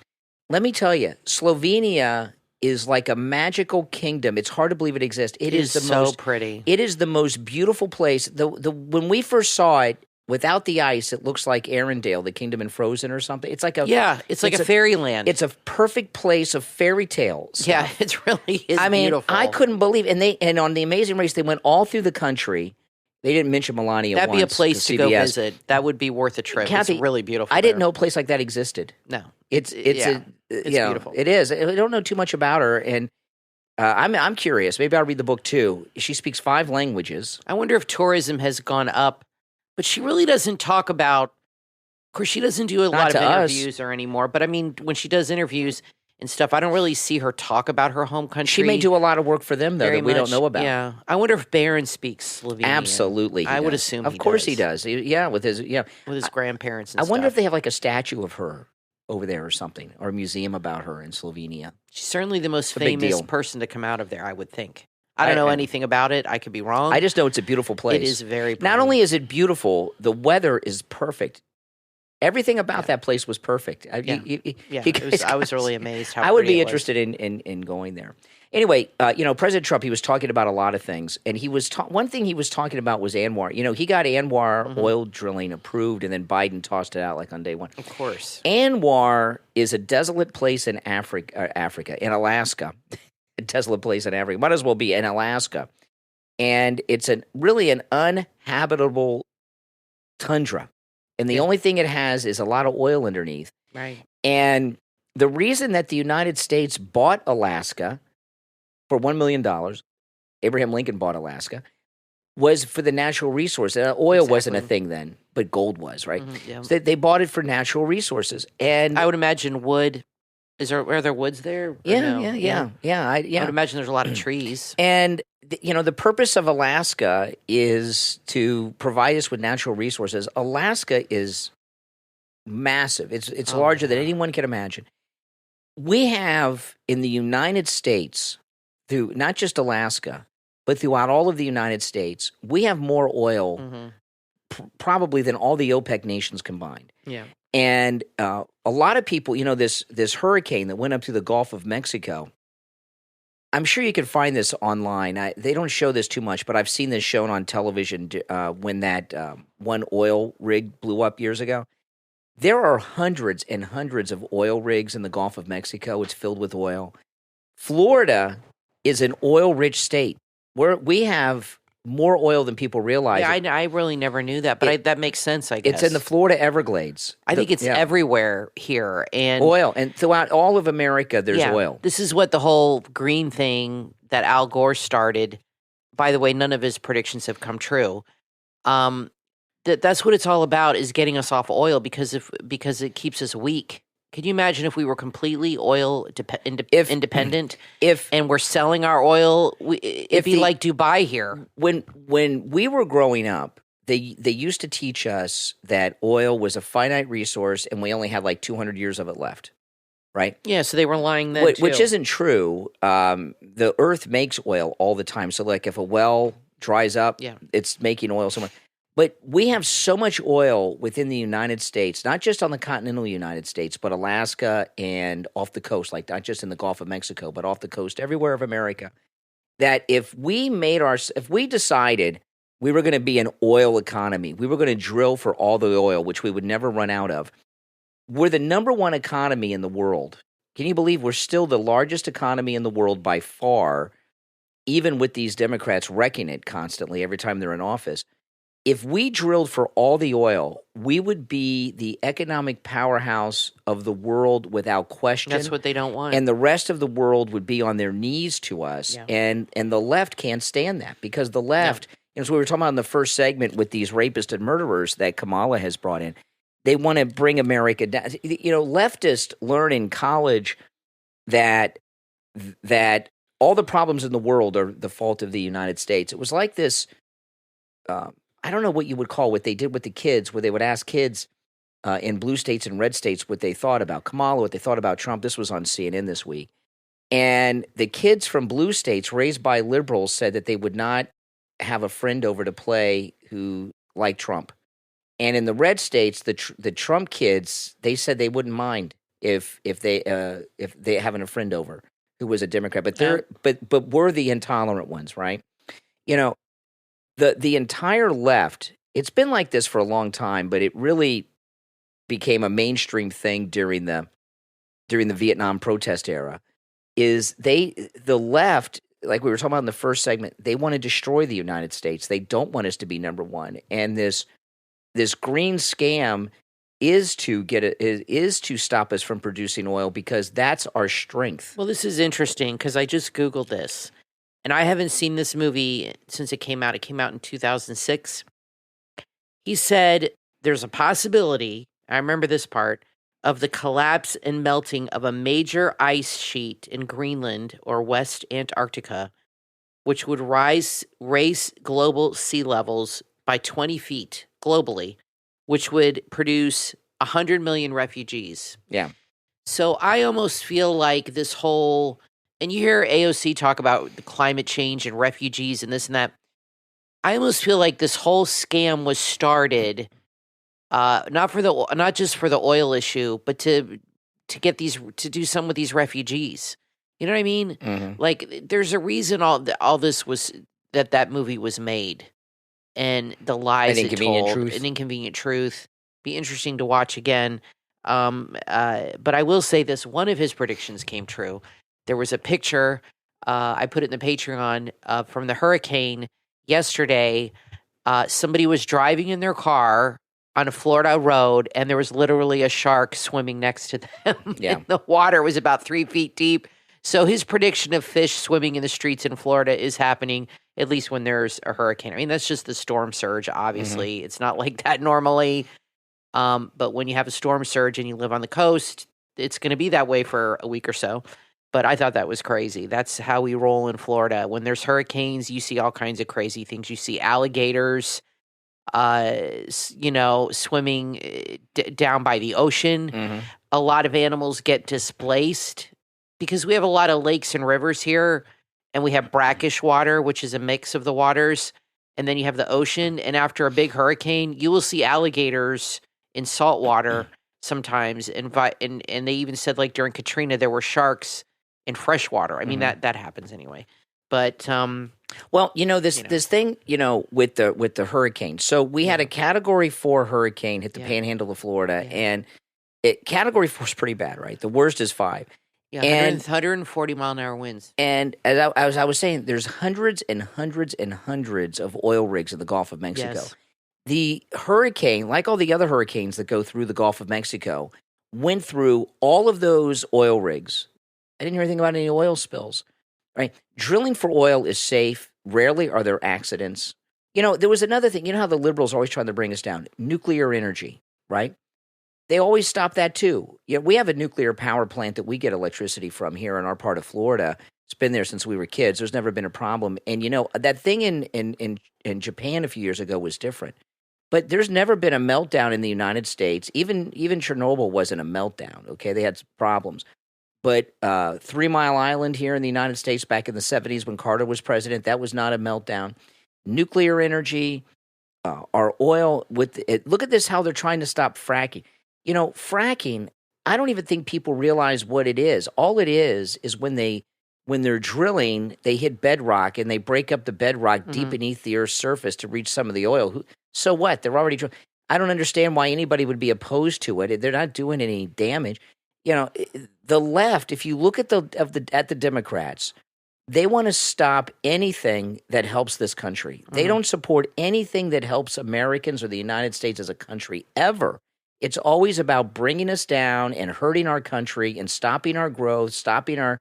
Let me tell you, Slovenia is like a magical kingdom. It's hard to believe it exists. It is the so most pretty. It is the most beautiful place. When we first saw it, without the ice, it looks like Arendelle, the kingdom in Frozen or something. It's like it's like a fairyland. It's a perfect place of fairy tales. Yeah, it really is. Beautiful. I couldn't believe, and on The Amazing Race, they went all through the country. They didn't mention Melania. That'd be a place to go CBS. Visit. That would be worth a trip. Kathy, it's really beautiful. I didn't know a place like that existed. No, it's beautiful. It is. I don't know too much about her, and I'm curious. Maybe I'll read the book too. She speaks 5 languages. I wonder if tourism has gone up. But she really doesn't talk about, of course, she doesn't do a lot of interviews or anymore. But I mean, when she does interviews and stuff, I don't really see her talk about her home country. She may do a lot of work for them, though, that we don't know about. Yeah. I wonder if Barron speaks Slovenian. Absolutely. I would assume Of course he does. Yeah, with his grandparents and I stuff. wonder if they have like a statue of her over there or something, or a museum about her in Slovenia. She's certainly the most famous person to come out of there, I would think. I don't know anything about it. I could be wrong. I just know it's a beautiful place. It is very pretty. Not only is it beautiful, the weather is perfect. Everything about that place was perfect. I was really amazed how I would pretty be it was. interested in going there. Anyway, President Trump, he was talking about a lot of things. And he was one thing he was talking about was Anwar. He got Anwar oil drilling approved, and then Biden tossed it out like on day one. Of course. Anwar is a desolate place in Africa, in Alaska. A desolate place in Africa. Might as well be in Alaska. And it's really an uninhabitable tundra. And the only thing it has is a lot of oil underneath. Right. And the reason that the United States bought Alaska for $1 million, Abraham Lincoln bought Alaska, was for the natural resource. Oil wasn't a thing then, but gold was, right? Yeah. So they bought it for natural resources. And I would imagine wood. Are there woods there? Yeah. I would imagine there's a lot of trees. And the purpose of Alaska is to provide us with natural resources. Alaska is massive. It's larger than anyone can imagine. We have in the United States, through not just Alaska, but throughout all of the United States, we have more oil probably than all the OPEC nations combined. Yeah. And a lot of people, this hurricane that went up through the Gulf of Mexico, I'm sure you can find this online. They don't show this too much, but I've seen this shown on television when that one oil rig blew up years ago. There are hundreds and hundreds of oil rigs in the Gulf of Mexico. It's filled with oil. Florida is an oil-rich state. We have more oil than people realize. Yeah, I really never knew that, but that makes sense, I guess. It's in the Florida Everglades. I think it's everywhere here. And oil. And throughout all of America, there's oil. This is what the whole green thing that Al Gore started. By the way, none of his predictions have come true. That's what it's all about, is getting us off oil because it keeps us weak. Could you imagine if we were completely oil independent? And we're selling our oil, it'd be like Dubai here. When we were growing up, they used to teach us that oil was a finite resource and we only had like 200 years of it left, right? Yeah, so they were lying then too. Which isn't true. The earth makes oil all the time. So like if a well dries up, it's making oil somewhere. But we have so much oil within the United States, not just on the continental United States, but Alaska and off the coast, like not just in the Gulf of Mexico, but off the coast, everywhere of America, that if we decided we were going to be an oil economy, we were going to drill for all the oil, which we would never run out of, we're the number one economy in the world. Can you believe we're still the largest economy in the world by far, even with these Democrats wrecking it constantly every time they're in office? If we drilled for all the oil, we would be the economic powerhouse of the world without question. That's what they don't want. And the rest of the world would be on their knees to us. Yeah. And the left can't stand that, because the left, as we were talking about in the first segment with these rapists and murderers that Kamala has brought in, they want to bring America down. You know, leftists learn in college that all the problems in the world are the fault of the United States. It was like this I don't know what you would call what they did with the kids, where they would ask kids in blue states and red states what they thought about Kamala, what they thought about Trump. This was on CNN this week. And the kids from blue states raised by liberals said that they would not have a friend over to play who liked Trump. And in the red states, the Trump kids, they said they wouldn't mind if they having a friend over who was a Democrat. But we're the intolerant ones, right? You know, The entire left, it's been like this for a long time, but it really became a mainstream thing during the Vietnam protest era, is the left, like we were talking about in the first segment, they want to destroy the United States. They don't want us to be number one. And this green scam is to stop us from producing oil, because that's our strength. Well, this is interesting because I just Googled this. And I haven't seen this movie since it came out. It came out in 2006. He said there's a possibility, I remember this part, of the collapse and melting of a major ice sheet in Greenland or West Antarctica, which would raise global sea levels by 20 feet globally, which would produce 100 million refugees. Yeah. So I almost feel like this whole... And you hear AOC talk about the climate change and refugees and this and that. I almost feel like this whole scam was started not just for the oil issue, but to do some with these refugees. You know what I mean? Mm-hmm. Like, there's a reason all this was that movie was made, and the lies it told, an inconvenient truth. Be interesting to watch again. But I will say this: one of his predictions came true. There was a picture, I put it in the Patreon, from the hurricane yesterday. Somebody was driving in their car on a Florida road, and there was literally a shark swimming next to them. Yeah. The water was about 3 feet deep. So his prediction of fish swimming in the streets in Florida is happening, at least when there's a hurricane. I mean, that's just the storm surge, obviously. Mm-hmm. It's not like that normally. But when you have a storm surge and you live on the coast, it's going to be that way for a week or so. But I thought that was crazy. That's how we roll in Florida. When there's hurricanes, you see all kinds of crazy things. You see alligators, swimming down by the ocean. Mm-hmm. A lot of animals get displaced because we have a lot of lakes and rivers here, and we have brackish water, which is a mix of the waters, and then you have the ocean. And after a big hurricane, you will see alligators in salt water sometimes, and they even said, like, during Katrina, there were sharks in fresh water. I mean, that happens anyway. But Well, this thing, with the hurricane. So we had a Category 4 hurricane hit the Panhandle of Florida, and Category 4 is pretty bad, right? The worst is 5. Yeah, and 140 mile an hour winds. And as I was saying, there's hundreds and hundreds and hundreds of oil rigs in the Gulf of Mexico. Yes. The hurricane, like all the other hurricanes that go through the Gulf of Mexico, went through all of those oil rigs. I didn't hear anything about any oil spills, right? Drilling for oil is safe. Rarely are there accidents. There was another thing. You know how the liberals are always trying to bring us down? Nuclear energy, right? They always stop that too. We have a nuclear power plant that we get electricity from here in our part of Florida. It's been there since we were kids. There's never been a problem. And that thing in Japan a few years ago was different. But there's never been a meltdown in the United States. Even Chernobyl wasn't a meltdown. Okay, they had some problems. But 3 Mile Island here in the United States back in the 70s when Carter was president, that was not a meltdown. Nuclear energy, our oil with it. Look at this, how they're trying to stop fracking. Fracking, I don't even think people realize what it is. All it is when they're drilling, they hit bedrock and they break up the bedrock deep beneath the Earth's surface to reach some of the oil. So what? They're already drilling. I don't understand why anybody would be opposed to it. They're not doing any damage. The left, if you look at the Democrats, they want to stop anything that helps this country. They don't support anything that helps Americans or the United States as a country ever. It's always about bringing us down and hurting our country and stopping our growth, stopping our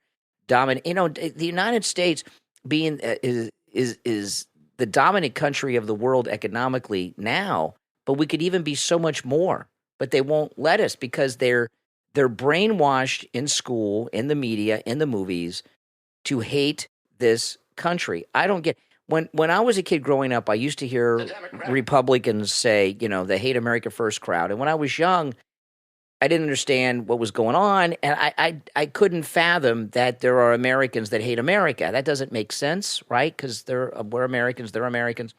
dominant. The United States being is the dominant country of the world economically now, but we could even be so much more. But they won't let us because they're brainwashed in school, in the media, in the movies to hate this country. I don't get. When I was a kid growing up, I used to hear Republicans say, the hate America first crowd. And when I was young, I didn't understand what was going on. And I couldn't fathom that there are Americans that hate America. That doesn't make sense, right? Because we're Americans, they're Americans.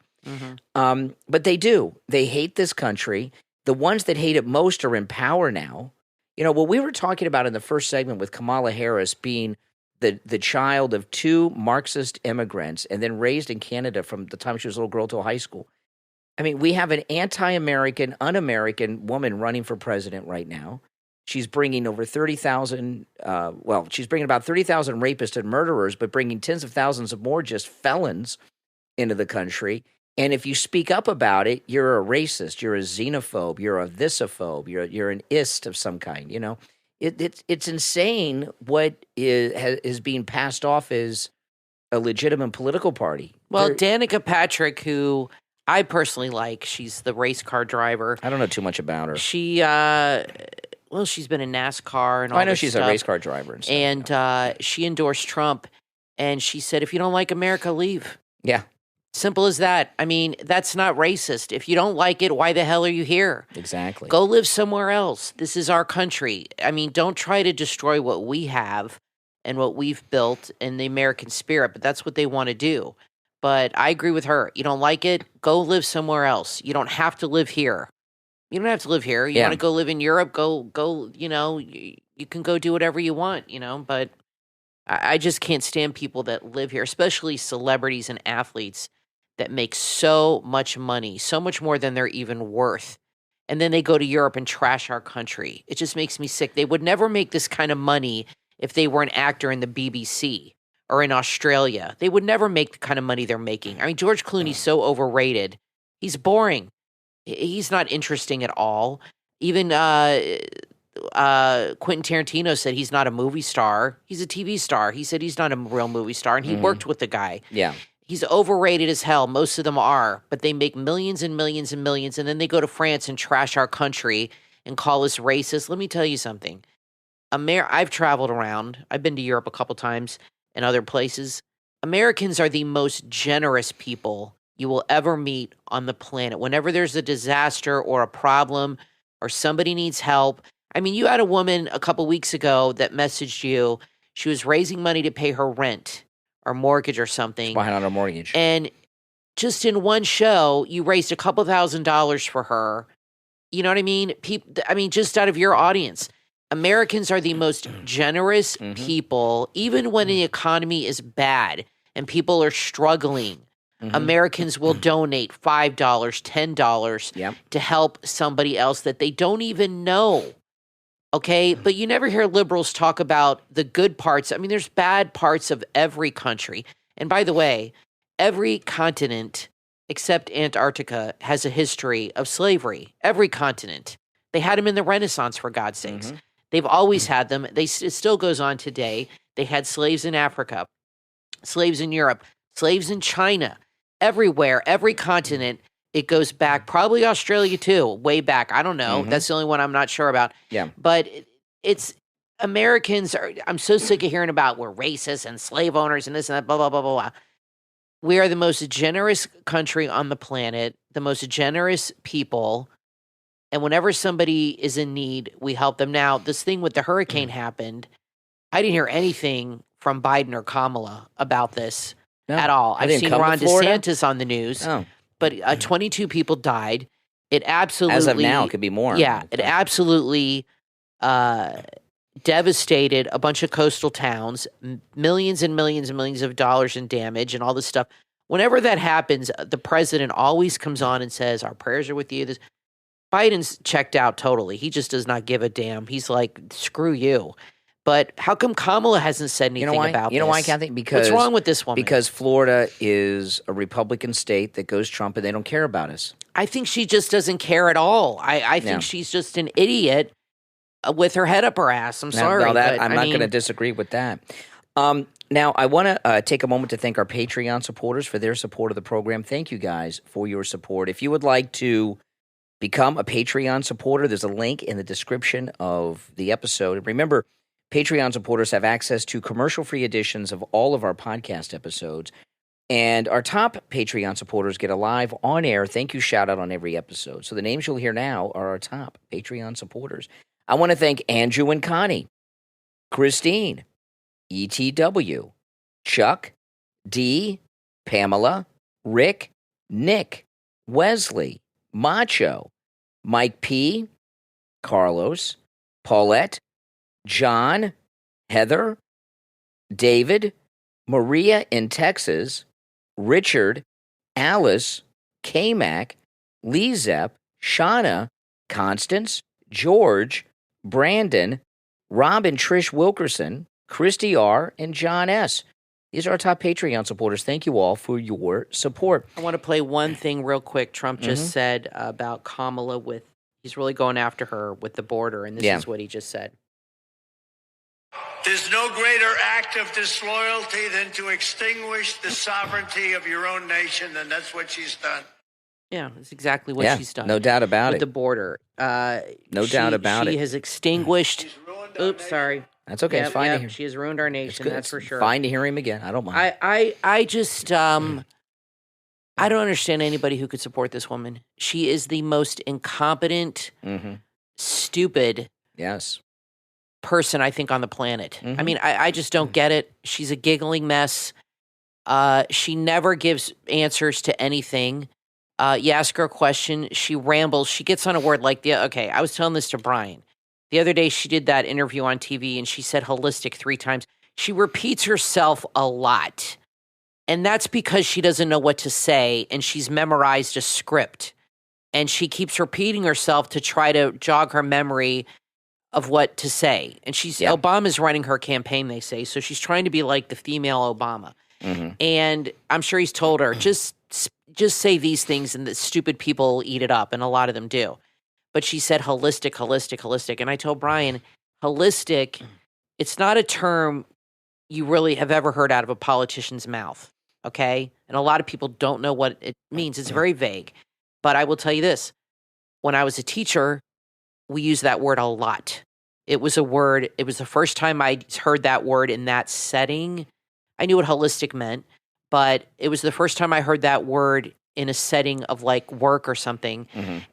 But they do. They hate this country. The ones that hate it most are in power now. What we were talking about in the first segment with Kamala Harris being the child of 2 Marxist immigrants and then raised in Canada from the time she was a little girl till high school. I mean, we have an anti-American, un-American woman running for president right now. She's bringing over 30,000, she's bringing about 30,000 rapists and murderers, but bringing tens of thousands of more just felons into the country. And if you speak up about it, you're a racist, you're a xenophobe, you're a thisophobe, you're an ist of some kind, It's insane what is being passed off as a legitimate political party. Well, Danica Patrick, who I personally like, she's the race car driver. I don't know too much about her. She, she's been in NASCAR and all I know this she's stuff. a race car driver. And stuff, she endorsed Trump, and she said, if you don't like America, leave. Yeah. Simple as that. I mean, that's not racist. If you don't like it, why the hell are you here? Exactly. Go live somewhere else. This is our country. I mean, don't try to destroy what we have and what we've built in the American spirit, but that's what they want to do. But I agree with her. You don't like it, go live somewhere else. You don't have to live here. You don't have to live here. You want to go live in Europe, go, you can go do whatever you want, but I just can't stand people that live here, especially celebrities and athletes that make so much money, so much more than they're even worth. And then they go to Europe and trash our country. It just makes me sick. They would never make this kind of money if they were an actor in the BBC or in Australia. They would never make the kind of money they're making. I mean, George Clooney's so overrated. He's boring. He's not interesting at all. Even Quentin Tarantino said he's not a movie star. He's a TV star. He said he's not a real movie star, and he worked with the guy. Yeah. He's overrated as hell. Most of them are, but they make millions and millions and millions, and then they go to France and trash our country and call us racist. Let me tell you something. I've traveled around. I've been to Europe a couple times and other places. Americans are the most generous people you will ever meet on the planet. Whenever there's a disaster or a problem or somebody needs help. I mean, you had a woman a couple weeks ago that messaged you. She was raising money to pay her rent or mortgage or something. Behind on her mortgage. And just in one show, you raised a couple $1,000s for her. You know what I mean? Just out of your audience. Americans are the most generous people, even when the economy is bad. and people are struggling, Americans will donate $5, $10 to help somebody else that they don't even know. Okay, but you never hear liberals talk about the good parts. I mean, there's bad parts of every country. And by the way, every continent except Antarctica has a history of slavery. Every continent. They had them in the Renaissance, for God's sakes. They've always had them. It still goes on today. They had slaves in Africa, slaves in Europe, slaves in China, everywhere, every continent. It goes back, probably Australia too, way back. I don't know. That's the only one I'm not sure about. Yeah. But it's Americans are, I'm so sick of hearing about we're racist and slave owners and this and that, blah, blah, blah, blah, blah. We are the most generous country on the planet, the most generous people. And whenever somebody is in need, we help them. Now, this thing with the hurricane happened. I didn't hear anything from Biden or Kamala about this at all. I've seen Ron DeSantis on the news, but 22 people died. It absolutely, as of now, it could be more. Yeah, it absolutely devastated a bunch of coastal towns, millions and millions and millions of dollars in damage and all this stuff. Whenever that happens, the president always comes on and says, our prayers are with you. Biden's checked out totally. He just does not give a damn. He's like, screw you. But how come Kamala hasn't said anything about this? You know why, Kathy? Because what's wrong with this woman? Because Florida is a Republican state that goes Trump, and they don't care about us. I think she just doesn't care at all. I think she's just an idiot with her head up her ass. I'm sorry. I'm not going to disagree with that. Now, I want to take a moment to thank our Patreon supporters for their support of the program. Thank you guys for your support. If you would like to become a Patreon supporter, there's a link in the description of the episode. And remember, Patreon supporters have access to commercial-free editions of all of our podcast episodes. And our top Patreon supporters get a live on-air thank you shout-out on every episode. So the names you'll hear now are our top Patreon supporters. I want to thank Andrew and Connie, Christine, ETW, Chuck, D, Pamela, Rick, Nick, Wesley, Macho, Mike P, Carlos, Paulette, John, Heather, David, Maria in Texas, Richard, Alice, K-Mac, LeeZep, Shawna, Constance, George, Brandon, Rob and Trish Wilkerson, Christy R, and John S. These are our top Patreon supporters. Thank you all for your support. I want to play one thing real quick. Trump just said about Kamala he's really going after her with the border, and this is what he just said. There's no greater act of disloyalty than to extinguish the sovereignty of your own nation, and that's what she's done. Yeah, that's exactly what she's done. No doubt about with it. The border. No doubt about it. She has extinguished. Oops, sorry. That's okay. It's fine to hear. She has ruined our nation. That's for sure. Fine to hear him again. I don't mind. I just I don't understand anybody who could support this woman. She is the most incompetent, stupid person, I think, on the planet. I mean, I just don't get it. She's a giggling mess. She never gives answers to anything. You ask her a question, she rambles. She gets on a word like I was telling this to Brian. The other day, she did that interview on TV, and she said holistic 3 times. She repeats herself a lot. And that's because she doesn't know what to say, and she's memorized a script. And she keeps repeating herself to try to jog her memory of what to say. And Obama's running her campaign, they say, so she's trying to be like the female Obama. And I'm sure he's told her, just say these things, and the stupid people will eat it up, and a lot of them do. But she said holistic, holistic, holistic. And I told Brian, holistic, it's not a term you really have ever heard out of a politician's mouth, okay? And a lot of people don't know what it means. It's very vague. But I will tell you this. When I was a teacher, we used that word a lot. It was a word, it was the first time I heard that word in that setting. I knew what holistic meant, but it was the first time I heard that word in a setting of like work or something.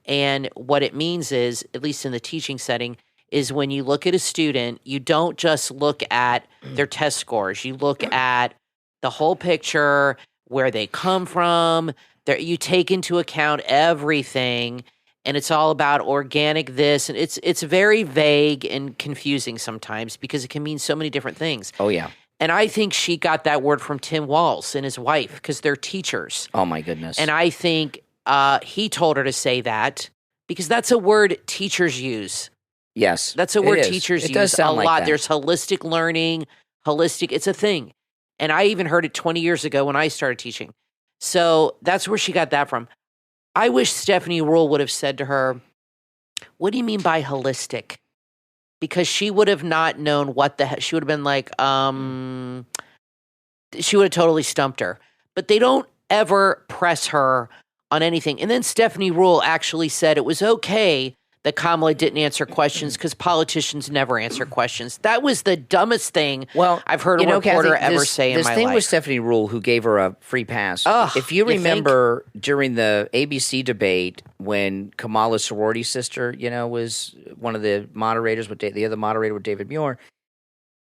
And what it means is, at least in the teaching setting, is when you look at a student, you don't just look at their test scores. You look at the whole picture, where they come from. You take into account everything, and it's all about organic this. And it's very vague and confusing sometimes because it can mean so many different things. Oh, yeah. And I think she got that word from Tim Walz and his wife because they're teachers. Oh, my goodness. And I think he told her to say that because that's a word teachers use. Yes. That's a word teachers it use does sound a like lot. that. There's holistic learning, it's a thing. And I even heard it 20 years ago when I started teaching. So that's where she got that from. I wish Stephanie Ruhle would have said to her, what do you mean by holistic? Because she would have not known what the heck. She would have been like, she would have totally stumped her. But they don't ever press her on anything. And then Stephanie Ruhle actually said it was okay that Kamala didn't answer questions because politicians never answer questions. That was the dumbest thing I've heard a reporter ever say in my life. This thing with Stephanie Ruhle, who gave her a free pass. If you remember during the ABC debate when Kamala's sorority sister, was one of the moderators, with the other moderator with David Muir,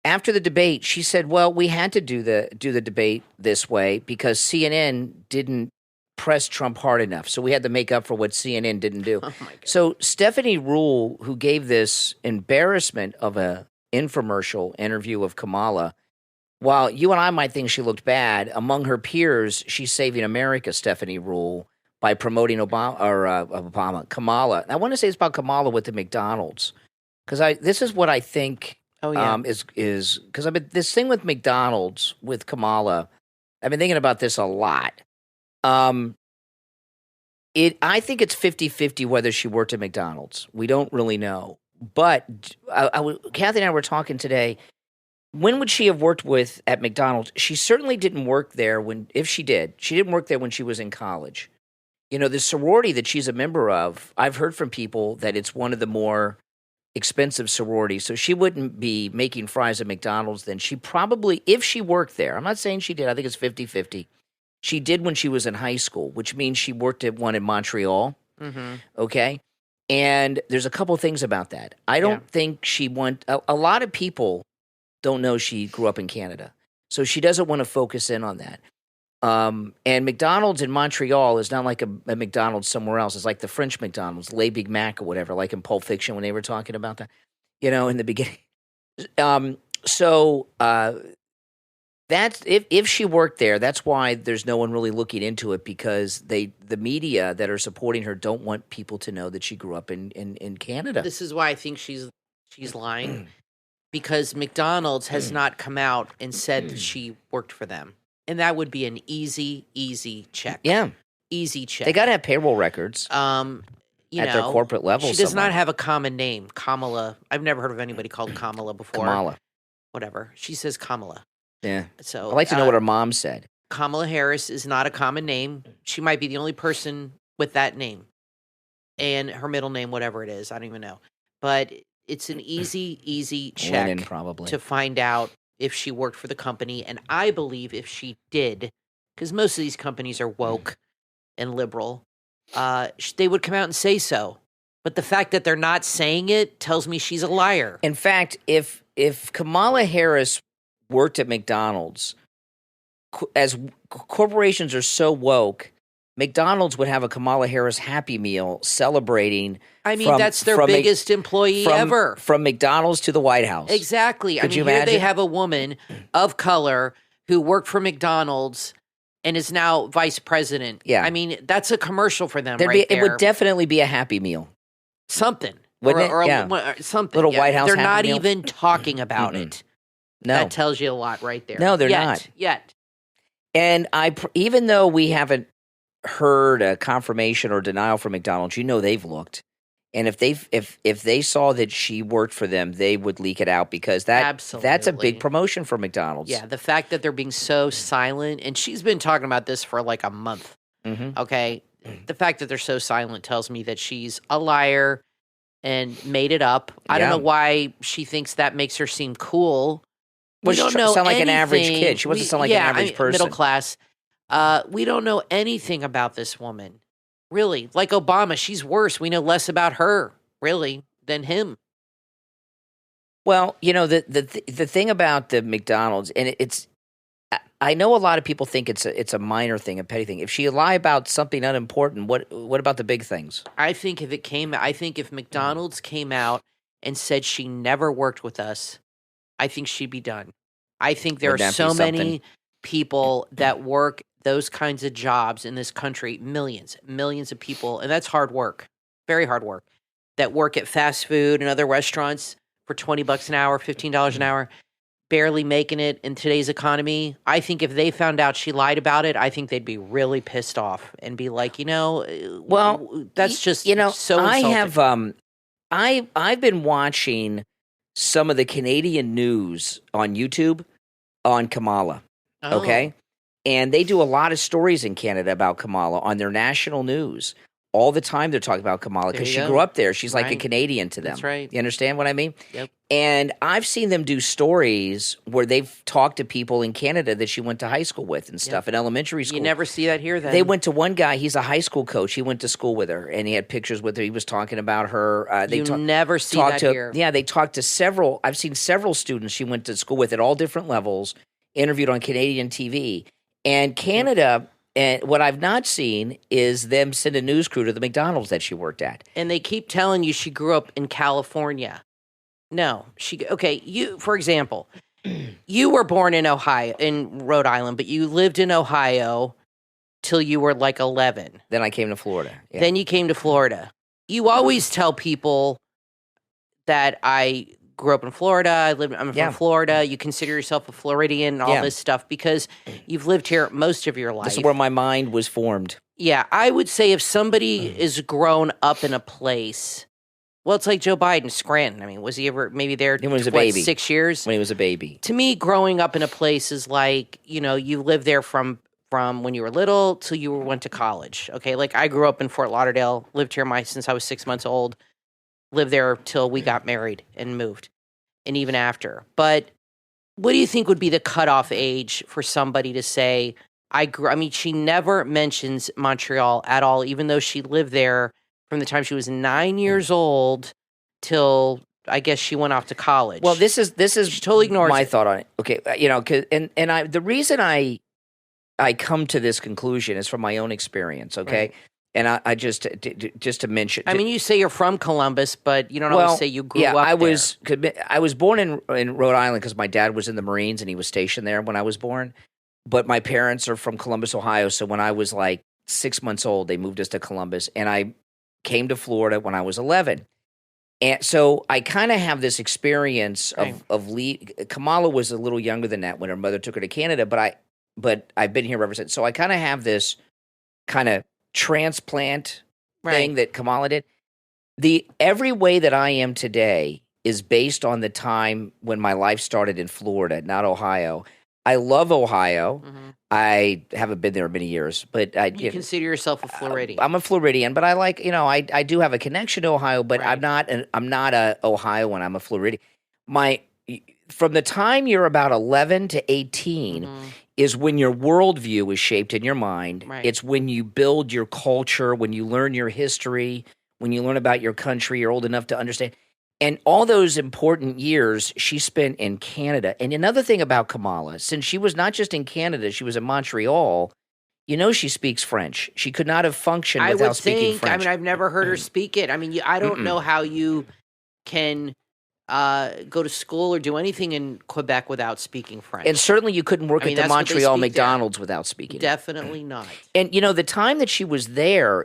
after the debate, she said, well, we had to do the debate this way because CNN didn't press Trump hard enough. So we had to make up for what CNN didn't do. Oh my God. So Stephanie Ruhle, who gave this embarrassment of a infomercial interview of Kamala, while you and I might think she looked bad, among her peers, she's saving America, Stephanie Ruhle, by promoting Kamala. I want to say it's about Kamala with the McDonald's. Because this is what I think is because this thing with McDonald's with Kamala, I've been thinking about this a lot. I think it's 50-50 whether she worked at McDonald's. We don't really know. But Kathy and I were talking today. When would she have worked at McDonald's? She certainly didn't work there if she did. She didn't work there when she was in college. The sorority that she's a member of, I've heard from people that it's one of the more expensive sororities. So she wouldn't be making fries at McDonald's then. She probably, if she worked there, I'm not saying she did. I think it's 50-50. She did when she was in high school, which means she worked at one in Montreal. Mm-hmm. Okay. And there's a couple things about that. I don't think she went. A lot of people don't know she grew up in Canada. So she doesn't want to focus in on that. And McDonald's in Montreal is not like a McDonald's somewhere else. It's like the French McDonald's, Le Big Mac or whatever, like in Pulp Fiction when they were talking about that, in the beginning. That's if she worked there, that's why there's no one really looking into it because the media that are supporting her don't want people to know that she grew up in Canada. This is why I think she's lying because McDonald's has not come out and said that she worked for them. And that would be an easy check. Yeah. Easy check. They got to have payroll records at their corporate level. She does not have a common name. Kamala. I've never heard of anybody called Kamala before. Kamala. Whatever. She says Kamala. Yeah. So I'd like to know what her mom said. Kamala Harris is not a common name. She might be the only person with that name. And her middle name, whatever it is, I don't even know. But it's an easy check Lennon, probably, to find out if she worked for the company. And I believe if she did, because most of these companies are woke and liberal, they would come out and say so. But the fact that they're not saying it tells me she's a liar. In fact, if Kamala Harris worked at McDonald's, as corporations are so woke, McDonald's would have a Kamala Harris Happy Meal celebrating. I mean, that's their biggest employee ever. From McDonald's to the White House. Exactly. Could you here imagine? They have a woman of color who worked for McDonald's and is now vice president. Yeah. I mean, that's a commercial for them It would definitely be a Happy Meal. Something. Wouldn't or it? Something. Little White House They're Happy not Meal? even talking about it. No. That tells you a lot right there. No, they're not. Yet. And even though we haven't heard a confirmation or denial from McDonald's, they've looked. And if they saw that she worked for them, they would leak it out because that's a big promotion for McDonald's. Yeah, the fact that they're being so silent, and she's been talking about this for like a month. Mm-hmm. Okay, the fact that they're so silent tells me that she's a liar and made it up. I don't know why she thinks that makes her seem cool. Well, she doesn't sound like an average kid. She wants to sound like an average person. Middle class. We don't know anything about this woman. Really. Like Obama, she's worse. We know less about her, really, than him. Well, the thing about the McDonald's, and I know a lot of people think it's a minor thing, a petty thing. If she lie about something unimportant, what about the big things? I think if McDonald's came out and said she never worked with us, I think she'd be done. I think there Wouldn't are that be so many something? people that work those kinds of jobs in this country, millions of people, and that's hard work, very hard work, that work at fast food and other restaurants for $20 an hour, $15 an hour, barely making it in today's economy. I think if they found out she lied about it, I think they'd be really pissed off and be like, Well, that's just so I insulting. have I've been watching some of the Canadian news on YouTube on Kamala. Oh. Okay. And they do a lot of stories in Canada about Kamala on their national news. All the time they're talking about Kamala because There she you grew go. up there. She's like a Right. Canadian to them. That's right. You understand what I mean? Yep. And I've seen them do stories where they've talked to people in Canada that she went to high school with and stuff in elementary school. You never see that here then. They went to one guy. He's a high school coach. He went to school with her, and he had pictures with her. He was talking about her. They never see talked that to, here. Yeah, they talked to several. I've seen several students she went to school with at all different levels, interviewed on Canadian TV. And Canada, and what I've not seen is them send a news crew to the McDonald's that she worked at. And they keep telling you she grew up in California. No, you, for example, you were born in Rhode Island, but you lived in Ohio till you were like 11. Then I came to Florida. Yeah. Then you came to Florida. You always tell people that I grew up in Florida. I'm from Florida. You consider yourself a Floridian and all this stuff because you've lived here most of your life. This is where my mind was formed. Yeah, I would say if somebody is grown up in a place, well, it's like Joe Biden, Scranton. I mean, was he ever maybe there When he was a baby. 6 years? When he was a baby. To me, growing up in a place is like, you live there from when you were little till you went to college. Okay, like I grew up in Fort Lauderdale, lived here since I was 6 months old, lived there till we got married and moved, and even after. But what do you think would be the cutoff age for somebody to say, she never mentions Montreal at all, even though she lived there from the time she was 9 years old till I guess she went off to college. Well, this is she totally ignores my it. thought on it. Okay, the reason I come to this conclusion is from my own experience. Okay, Right. and I just to mention. I mean, you say you're from Columbus, but you don't always say you grew up there. I was born in Rhode Island because my dad was in the Marines and he was stationed there when I was born. But my parents are from Columbus, Ohio. So when I was like 6 months old, they moved us to Columbus, and I came to Florida when I was 11. And so I kind of have this experience of Kamala was a little younger than that when her mother took her to Canada, but I've been here ever since. So I kind of have this kind of transplant thing that Kamala did. Every way that I am today is based on the time when my life started in Florida, not Ohio. I love Ohio. Mhm. I haven't been there many years, but You consider yourself a Floridian. I'm a Floridian, but I like, I do have a connection to Ohio, but Right. I'm not a Ohioan. I'm a Floridian. From the time you're about 11 to 18 is when your worldview is shaped in your mind. Right. It's when you build your culture, when you learn your history, when you learn about your country, you're old enough to understand. And all those important years she spent in Canada. And another thing about Kamala, since she was not just in Canada, she was in Montreal, she speaks French. She could not have functioned without speaking French. I mean, I've never heard her speak it. I mean, I don't know how you can go to school or do anything in Quebec without speaking French. And certainly you couldn't work at the that's what they Montreal speak there. McDonald's without speaking it. Definitely not. And, the time that she was there,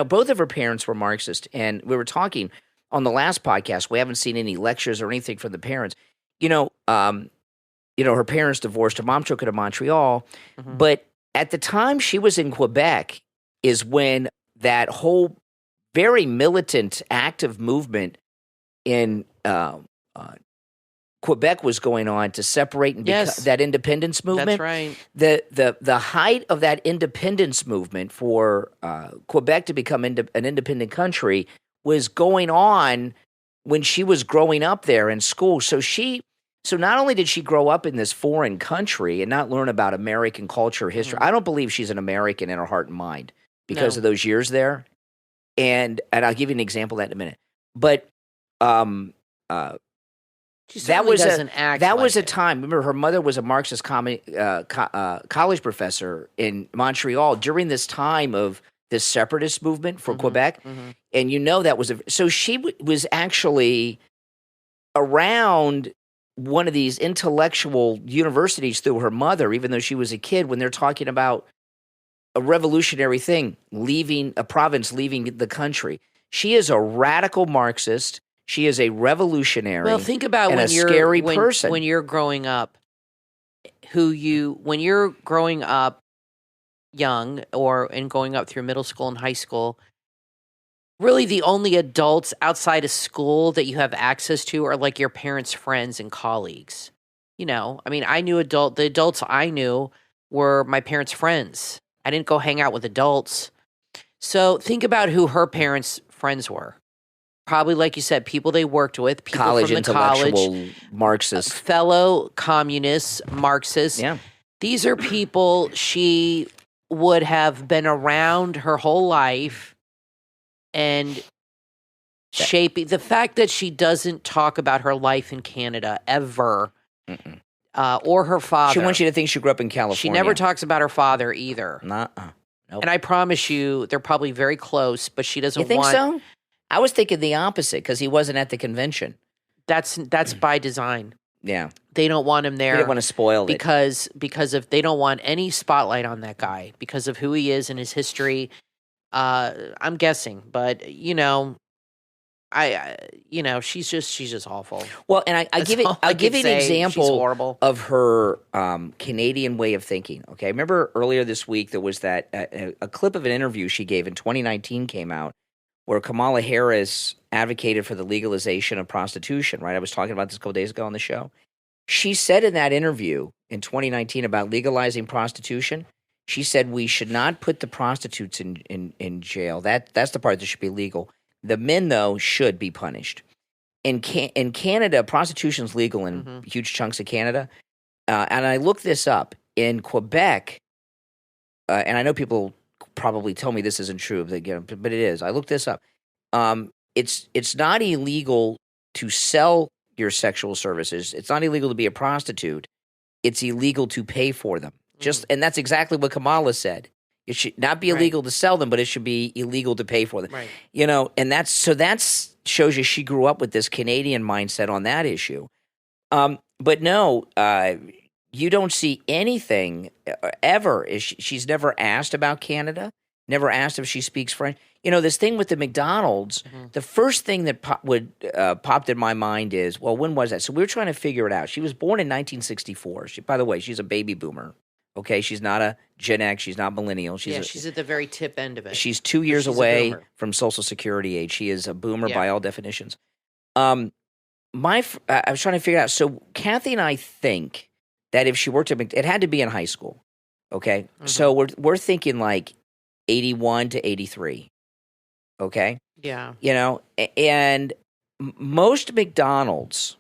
both of her parents were Marxist. And we were talking on the last podcast, we haven't seen any lectures or anything from the parents. Her parents divorced. Her mom took her to Montreal. Mhm. But at the time she was in Quebec is when that whole very militant, active movement in Quebec was going on to separate and that independence movement. That's right. The height of that independence movement for Quebec to become an independent country was going on when she was growing up there in school. So not only did she grow up in this foreign country and not learn about American culture, history, I don't believe she's an American in her heart and mind because of those years there. And I'll give you an example of that in a minute. But that was a time. Remember, her mother was a Marxist college professor in Montreal during this time of this separatist movement for Quebec. Mm-hmm. And that was so she was actually around one of these intellectual universities through her mother, even though she was a kid, when they're talking about a revolutionary thing, leaving a province, leaving the country. She is a radical Marxist. She is a revolutionary. Well, think about and when a you're scary person. When you're growing up, when you're growing up young and going up through middle school and high school, really the only adults outside of school that you have access to are like your parents' friends and colleagues. You know, I mean, the adults I knew were my parents' friends. I didn't go hang out with adults. So think about who her parents' friends were. Probably, like you said, people they worked with, people college from the intellectual college, Marxists, fellow communists, Marxists. Yeah. These are people she would have been around her whole life and shaping. The fact that she doesn't talk about her life in Canada ever, or her father. She wants you to think she grew up in California. She never talks about her father either. Nope. And I promise you, they're probably very close, but she doesn't You think want... so? I was thinking the opposite because he wasn't at the convention. That's by design. Yeah. They don't want him there. They didn't want to spoil it. Because if they don't want any spotlight on that guy because of who he is and his history. I'm guessing, but she's just awful. Well, and I'll give you an example of her Canadian way of thinking. Okay, remember earlier this week there was that a clip of an interview she gave in 2019 came out where Kamala Harris advocated for the legalization of prostitution. Right, I was talking about this a couple days ago on the show. She said in that interview in 2019 about legalizing prostitution. She said we should not put the prostitutes in jail. That's the part that should be legal. The men, though, should be punished. In Canada, prostitution's legal in huge chunks of Canada. And I looked this up. In Quebec, and I know people probably tell me this isn't true, but it is. I looked this up. It's not illegal to sell your sexual services. It's not illegal to be a prostitute. It's illegal to pay for them. And that's exactly what Kamala said. It should not be illegal to sell them, but it should be illegal to pay for them. Right. And that's shows you she grew up with this Canadian mindset on that issue. But no, you don't see anything ever. She's never asked about Canada, never asked if she speaks French. This thing with the McDonald's, the first thing that popped in my mind is, well, when was that? So we were trying to figure it out. She was born in 1964. By the way, she's a baby boomer. Okay, she's not a Gen X. She's not millennial. She's at the very tip end of it. She's 2 years away from Social Security age. She is a boomer by all definitions. I was trying to figure out. So Kathy and I think that if she worked at it had to be in high school. Okay, so we're thinking like 81 to 83. Okay. Yeah. And most McDonald's,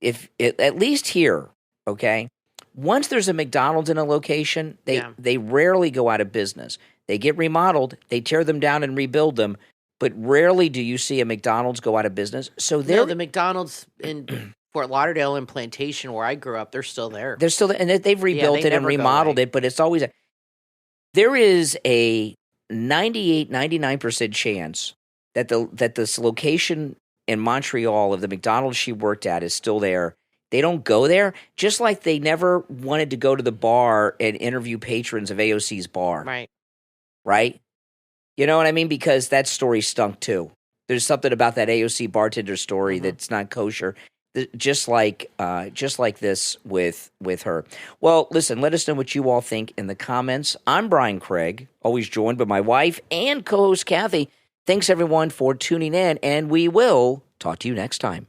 if at least here, okay. Once there's a McDonald's in a location, they rarely go out of business. They get remodeled, they tear them down and rebuild them, but rarely do you see a McDonald's go out of business. So the McDonald's in Fort Lauderdale and Plantation, where I grew up, they're still there. They're still there, and they've rebuilt it and remodeled it, but it's always there is a 99% chance that this location in Montreal of the McDonald's she worked at is still there. They don't go there, just like they never wanted to go to the bar and interview patrons of AOC's bar. Right? You know what I mean? Because that story stunk too. There's something about that AOC bartender story that's not kosher. Just like this with her. Well, listen, let us know what you all think in the comments. I'm Brian Craig, always joined by my wife and co-host Kathy. Thanks everyone for tuning in, and we will talk to you next time.